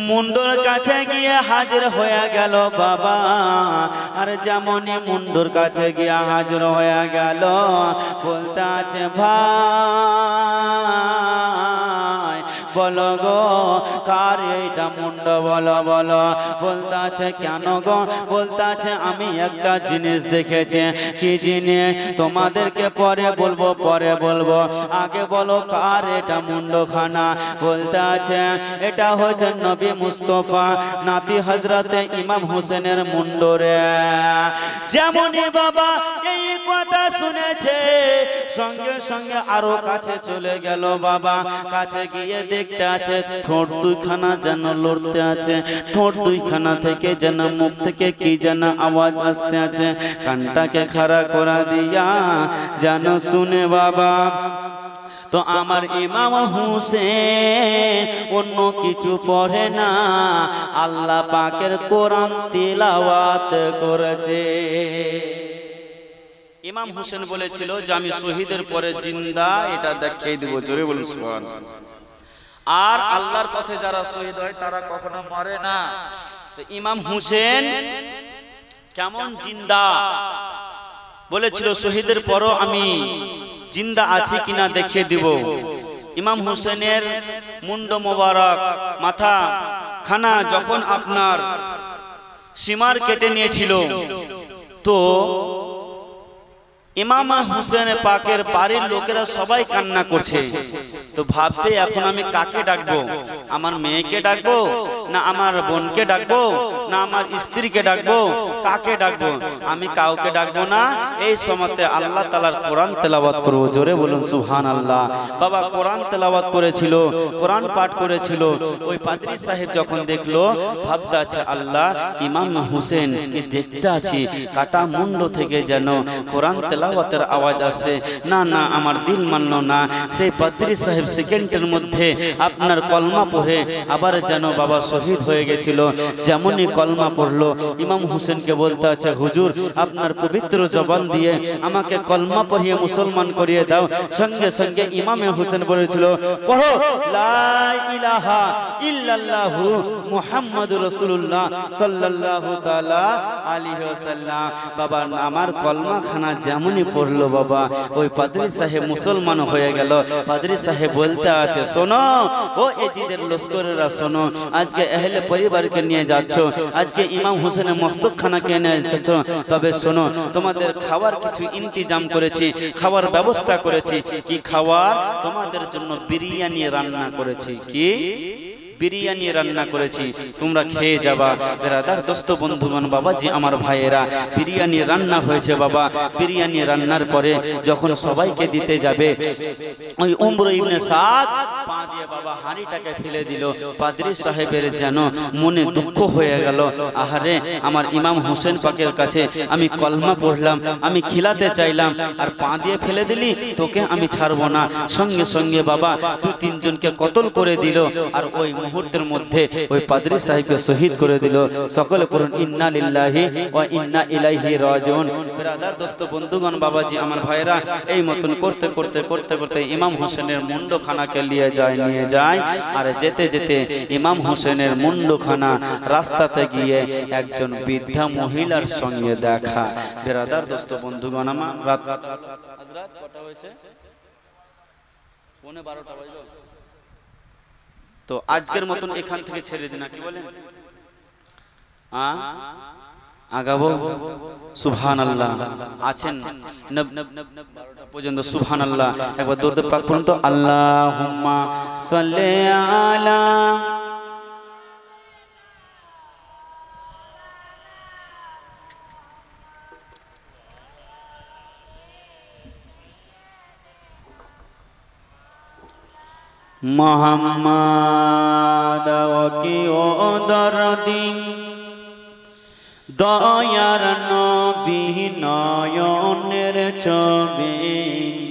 মুন্ডুর কাছে গিয়ে হাজির হয়ে গেল বাবা। আর যেমনই মুন্ডুর কাছে গিয়ে হাজির হয়ে গেল বলতে আছে ভাই বলো গো কার এইটা মুন্ড বলো বলো। বলতে আছে কেন গো, বলতে আছে আমি একটা জিনিস দেখেছি। কি জিনিস তোমাদেরকে পরে বলবো, পরে বলবো, আগে বলো কার এটা মুন্ডখানা। বলতে আছে এটা হচ্ছে নবী মুস্তফা নাতি হযরতে ইমাম হোসেনের মুন্ড রে। যেমনই বাবা এই কথা শুনেছে সঙ্গে সঙ্গে আরো কাছে চলে গেল বাবা। কাছে গিয়ে দেখতে আছে ঠোঁট দুইখানা যেন লড়তে আছে, ঠোঁট দুইখানা থেকে যেন মুখ থেকে কি যেন আওয়াজ আসতে আছে। কানটাকে খাড়া করা দিয়া যেন শুনে বাবা। তো আমার ইমাম হুসেন অন্য কিছু পড়ে না, আল্লাহ পাকের কোরআন তিলাওয়াত করেছে। ইমাম হোসেন বলেছিল যে আমি শহীদের পরে জিন্দা, এটা দেখিয়ে দিব। জোরে বলুন সুবহানাল্লাহ। আর আল্লাহর পথে যারা শহীদ হয় তারা কখনো মরে না। তো ইমাম হোসেন কেমন জিন্দা বলেছিল শহীদের পরও আমি জিন্দা আছি কিনা দেখিয়ে দিব। ইমাম হোসেনের মুন্ড মোবারক মাথা খানা যখন আপনার সীমার কেটে নিয়েছিল, তো ইমাম হোসেন পাকের বাড়ির লোকেরা সবাই কান্না করছে। তো ভাবছে এখন আমি কাকে ডাকবো, আমার মেয়েকে ডাকবো না আমার বোনকে ডাকবো না আমার স্ত্রীকে ডাকবো, কাকে ডাকবো? আমি কাউকে ডাকবো না। এই সময়তে আল্লাহ তাআলার কোরআন তেলাওয়াত করব। জোরে বলুন সুবহানাল্লাহ। বাবা কোরআন তেলাওয়াত করেছিল, কোরআন পাঠ করেছিল। ওই পাদ্রী সাহেব যখন দেখলো ভাবতে আছে আল্লাহ ইমাম হোসেন কে দেখতে আছি কাটা মুন্ড থেকে যেন কোরআন তেলাওয়াতের আওয়াজ আসে। না না আমার দিল মানল না। সেই পাদ্রী সাহেব সেকেন্ডের মধ্যে আপনার কলমা পড়ে আবার যেন বাবা শহীদ হয়ে গেছিল। যেমনই কলমা পড়লো ইমাম হোসেনকে বলতে আছে হুজুর আপনার পবিত্র জবান দিয়ে আমাকে কলমা পড়িয়ে মুসলমান করিয়ে দাও। সঙ্গে সঙ্গে ইমামে হোসেন বলেছিল পড়ো লা ইলাহা ইল্লাল্লাহু মুহাম্মাদুর রাসূলুল্লাহ সাল্লাল্লাহু তাআলা আলাইহি ওয়াসাল্লাম। বাবা আমার কলমা খানা যেমনই পড়লো বাবা ওই পাদ্রী সাহেব মুসলমান হয়ে গেল। পাদ্রী সাহেব বলতে আছে শোনো ও এজিদের লস্করেরা শোনো, আজকে আহলে পরিবারকে নিয়ে যাচ্ছ, আজকে ইমাম হোসেনের মস্তকখানাকে নিয়ে যাচ্ছ, তবে শোনো তোমাদের খাওয়ার কিছু ইন্তজাম করেছি, খাওয়ার ব্যবস্থা করেছি। কি খাওয়ার? তোমাদের জন্য বিরিয়ানি রান্না করেছি। কি বিরিয়ানি রান্না করেছি, তোমরা খেয়ে যাবা। বেরাদার দোস্ত বন্ধুগণ বাবাজি আমার ভাইয়েরা, বিরিয়ানি রান্না হয়েছে বাবা। বিরিয়ানি রান্নার পরে যখন সবাইকে দিতে যাবে ওই উমর ইবনে সাদ পা দিয়ে বাবা হাঁড়িটাকে ফেলে দিল। পাদ্রী সাহেবের যেন মনে দুঃখ হয়ে গেল। আহারে আমার ইমাম হোসেন পাকের কাছে আমি কলমা পড়লাম, আমি খিলাতে চাইলাম আর পা দিয়ে ফেলে দিলি, তোকে আমি ছাড়বো না। সঙ্গে সঙ্গে বাবা দু তিনজনকে কতল করে দিল আর ওই মুহূর্তের মধ্যে ওই পাদ্রী সাহেবকে শহীদ করে দিল। সকলে পড়ুন ইন্না লিল্লাহি ওয়া ইন্না ইলাইহি রাজিউন। ব্রাদার দোস্ত বন্ধুগণ বাবাজি আমার ভাইরা, এই মতন করতে করতে করতে করতে ইমাম হোসেনের মুন্ডখানাকে নিয়ে যায় আর যেতে যেতে ইমাম হোসেনের মুন্ডখানা রাস্তাতে গিয়ে একজন বৃদ্ধা মহিলার সঙ্গে দেখা। ব্রাদার দোস্ত বন্ধুগণ আমার রাত কটা হয়েছে? 12:15 বাজলো। তো আজকের মতন এখান থেকে ছেড়ে দিন, কি বলেন? আগাবো সুবহানাল্লাহ। আছেন 12টা পর্যন্ত সুবহানাল্লাহ একবার দরুদ পাক পড়ুন তো। আল্লাহুম্মা সাল্লি আলা মুহাম্মাদ ওয়াকি ও দরদি দয়ার নবী নয়নের ছবি।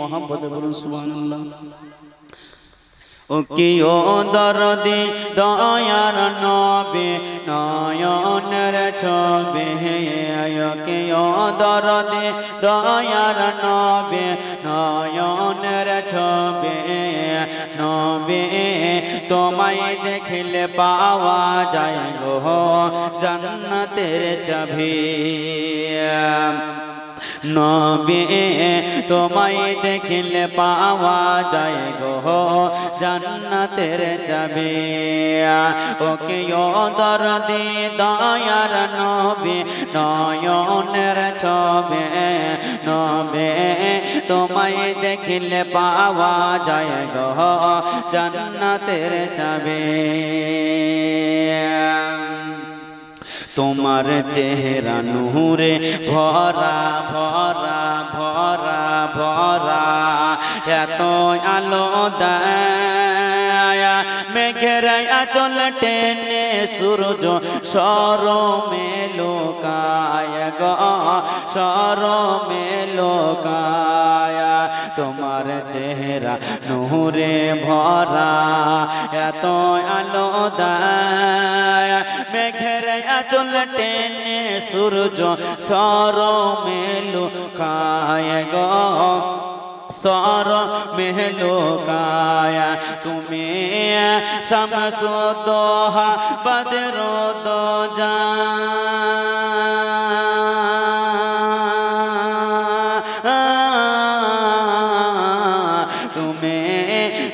মুহাম্মদ বলুন সুবহানাল্লাহ। ও কি ও দরদি দয়ার নবী নয়নের ছবি। ও কি ও দরদি দয়ার নবী নয়নের ছবি। নবী তোমায় দেখলে পাওয়া যায় গো জান্নাতের চাবি। নবী তোমায় দেখিলে পাওয়া যায় গো জান্নাতের চাবি ওকে ও দরদি দয়ার নবী নয়নের ছবি নবী তোমায় দেখিলে পাওয়া যায় গো জান্নাতের চাবি তোমার চেহারা নূরে ভরা ভরা ভরা ভরা এত আলো দেয় মেঘের আঁচল টেনে সূর্য শরমে লোকায় গো শরমে লোকায় তোমার চেহারা নূরে ভরা এত আলো দেয় মেঘের আঁচল টেনে সূর্য শরমে লোকায় গো শরমে লোকায় তুমি শামসুদ্দোহা বদরুদ্দোজা তুমি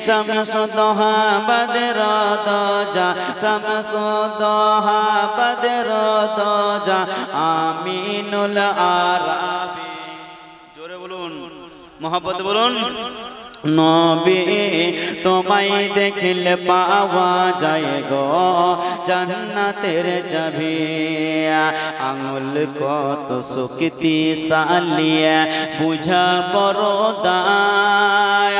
শামসুদ্দোহা বদরুদ্দোজা শামসুদ্দোহা বদরুদ্দোজা আমিনুল আরাবি জোরে বলুন মোহাম্মদ বলুন নবী তোমায় দেখিলে পাওয়া যায় গো জান্নাতের চাবি আঙুল কত শক্তিশালী বুঝা বড় দায়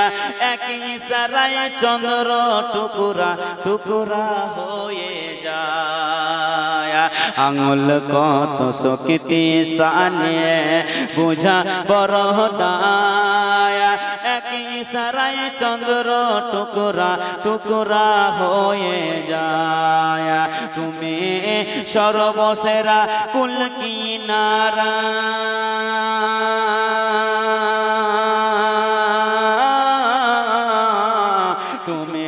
এক ইশারায় চন্দ্র টুকরা টুকরা হয়ে যায় আঙুল কত শক্তিশালী বুঝা বড় দায় এক ইশারায় চন্দ্র টুকরা টুকরা হয়ে যায় তুমি সর্বসেরা কুল কিনারা তুমি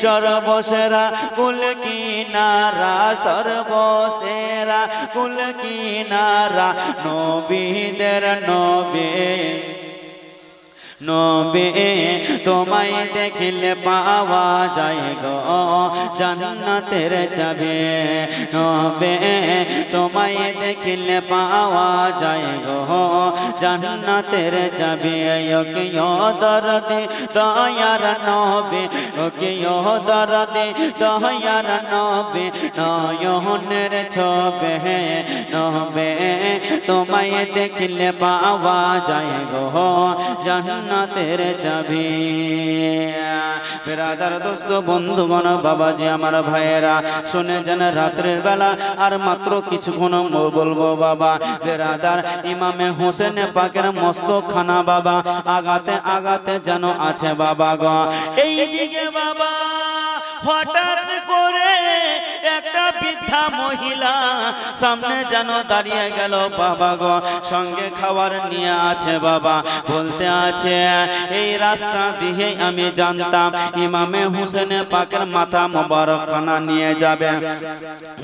সর্বসেরা কুল কিনারা সর্বসেরা কুল কিনারা নবীদের নবী নবী তোমায় দেখিলে পাওয়া যায় গো জান্নাতের চাবি নবী তোমায় দেখিলে পাওয়া যায় গো জান্নাতের চাবি ওকে ও দরদি দয়ার নবী ওকে ও দরদি দয়ার নবী নয়নের ছবি নবী তোমায় দেখিলে পাওয়া যায় গো জান্নাতের চাবি বিরাদার দোস্ত বন্ধুগণ বাবাজি আমার ভাইয়েরা শুনে যেন রাত্রের বেলা আর মাত্র কিছুক্ষণ বলবো বাবা বিরাদার ইমামে হোসেন পাকের মস্ত খানা বাবা আগাতে আগাতে যেন আছে বাবা গো এইদিকে বাবা হঠাৎ করে একটা বৃদ্ধা মহিলা সামনে যেন দাঁড়িয়ে গেল বাবা গো সঙ্গে খাবার নিয়ে আছে বাবা বলতে আছে এই রাস্তা দিয়ে আমি জানতাম ইমামে হোসেন পাকের মাথা মোবারক খানা নিয়ে যাবে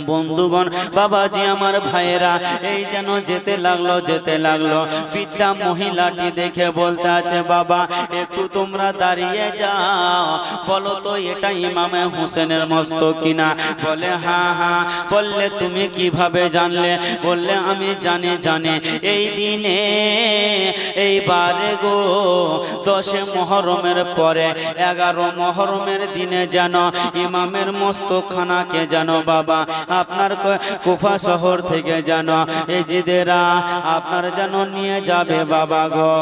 বন্ধুগণ বাবাজি আমার ভাইয়েরা এই যেন যেতে লাগলো বৃদ্ধা মহিলাটি দেখে বলতে আছে বাবা একটু তোমরা দাঁড়িয়ে যাও বলো তো এটা ইমামে হোসেনের মস্তক কিনা বলে হ্যাঁ হ্যাঁ বললে তুমি কিভাবে জানলে বললে আমি জানি এই দিনে এইবারে গো 10 মুহররমের পরে 11 মুহররমের দিনে যেন ইমামের মস্তকখানাকে যেন বাবা আপনার কুফা শহর থেকে যেন এজিদেরা আপনার যেন নিয়ে যাবে বাবা গো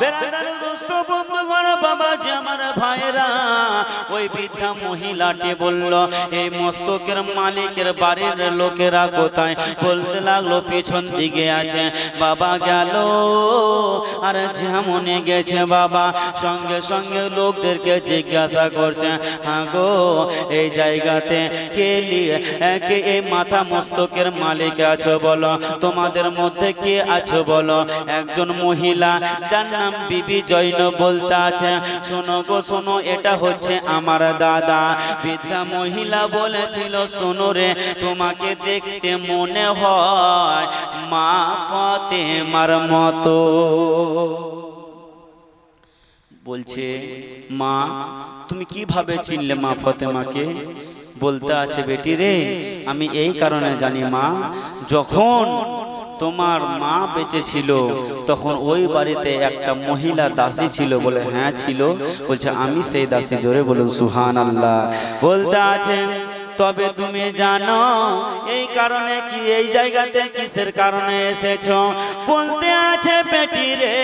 বেরাদার দোস্ত বন্ধুগণ বাবাজি আমার ভাইরা ওই বৃদ্ধা মহিলাটি বলল এই মস্তকের মালিকের বাড়ির লোকেরা কোথায় বলতে লাগলো পিছন দিকে আছে বাবা গেল আর যেমনে গেছে বাবা সঙ্গে সঙ্গে লোকদেরকে জিজ্ঞাসা করছে হ্যাঁ গো এই জায়গাতে কে এই মাথা মস্তকের মালিক আছো বলো তোমাদের মধ্যে কে আছো বলো একজন মহিলা যার নাম বিবি জৈনব বলতে আছে শোনো গো শোনো এটা হচ্ছে আমার দাদা বৃদ্ধা মহিলা বলেছিল, শোনো রে, তোমাকে দেখতে মনে হয় মা ফাতেমার মতো। বলছে, মা তুমি কিভাবে চিনলে মা ফাতেমাকে? বলতে আছে, বেটি রে, আমি এই কারণে জানি মা, যখন তোমার মা বেঁচে ছিল তখন ওই বাড়িতে একটা মহিলা দাসী ছিল। বলে হ্যাঁ ছিল। বলছে আমি সেই দাসী। জোরে বলুন সুবহানাল্লাহ। বলতে আছেন, তবে তুমি জানো এই কারণে কি, এই জায়গাতে কিসের কারণে এসেছো? বলতে আছে, বেটি রে,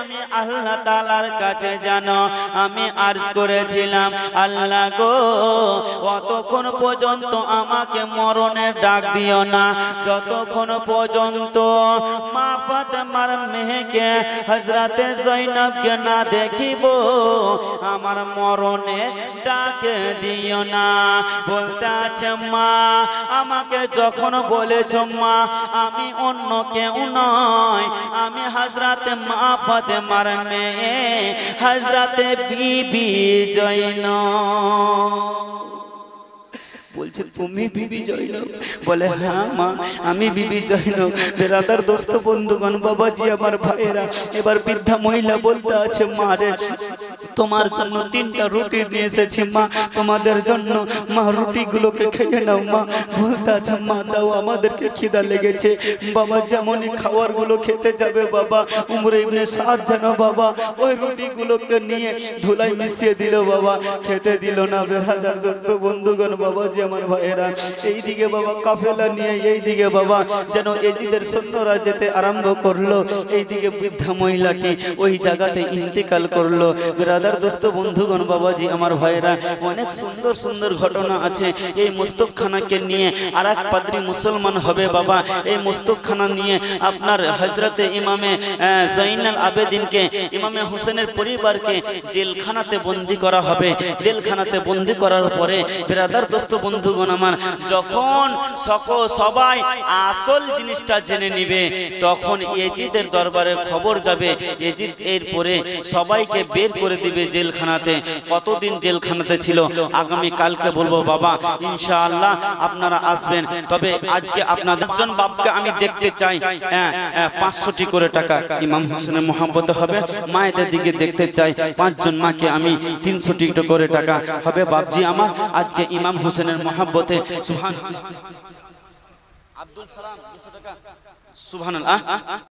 আমি আল্লাহ তাআলার কাছে জানো আমি আরজ করেছিলাম, আল্লাহ গো, অতক্ষণ পর্যন্ত আমাকে মরণের ডাক দিও না, যতক্ষণ পর্যন্ত মা ফাতেমার মেয়েকে হযরতে জয়নবকে না দেখিব, আমার মরণের ডাক দিও না। বলতে আছে, মা আমাকে যখন বলেছো মা, আমি অন্য কেউ নয়, আমি হযরতে মা ফাতেমার মেয়ে হযরতে বিবি জয়নব। বলছে তুমি বিবি জয়নব? বলে হ্যাঁ মা, আমি বিবি জয়নব। বেরাদার দোস্ত বন্ধুগণ, বাবাজি আমার ভাইয়েরা, এবার বৃদ্ধা মহিলা বলতে আছে, মা রে, তোমার জন্য 3টা রুটি নিয়ে এসেছি মা, তোমাদের জন্য মা, রুটিগুলোকে খেয়ে নাও মা। বলতে আছে, মা দাও, আমাদেরকে খিদা লেগেছে বাবা। যেমনই খাবারগুলো খেতে যাবে বাবা, উমর ইবনে সাদ যেন বাবা ওই রুটিগুলোকে নিয়ে ধুলাই মিশিয়ে দিল বাবা, খেতে দিল না। বেরাদার দোস্ত বন্ধুগণ, বাবাজি আমার ভাইয়েরা, এইদিকে বাবা কাফেলা নিয়ে এইদিকে বাবা যেন এজিদের সৈন্যরা যেতে আরম্ভ করলো, এইদিকে বৃদ্ধা মহিলাটি ওই জায়গাতে ইন্তেকাল করলো। বেরাদার দোস্ত বন্ধুগণ, বাবাজি আমার ভাইয়েরা, অনেক সুন্দর সুন্দর ঘটনা আছে। এই মুস্তকখানাকে নিয়ে আর এক পাদ্রী মুসলমান হবে বাবা। এই মুস্তকখানা নিয়ে আপনার হযরতে ইমামে জয়নুল আবেদিনকে, ইমামে হোসেনের পরিবারকে জেলখানাতে বন্দী করা হবে। জেলখানাতে বন্দী করার পরে বেরাদার দোস্ত বন্ধুগণ আমার, যখন সবাই আসল জিনিসটা জেনে নিবে, তখন এজিদের দরবারে খবর যাবে। এজিদ এরপরে সবাইকে বের করে দিবে জেলখানাতে। কতদিন জেলখানাতে ছিল আগামী কালকে বলবো বাবা, ইনশাআল্লাহ আপনারা আসবেন। তবে আজকে আপনাদের জন বাপকে আমি দেখতে চাই। 500টি করে টাকা ইমাম হোসেনের মহব্বতে হবে। মায়েদের দিকে দেখতে চাই 5 জন মাকে আমি 300টি করে টাকা হবে বাপজি আমার, আজকে ইমাম হোসেনের মহব্বতে। সুবহান আব্দুল সালাম 200 টাকা। সুবহানাল্লাহ।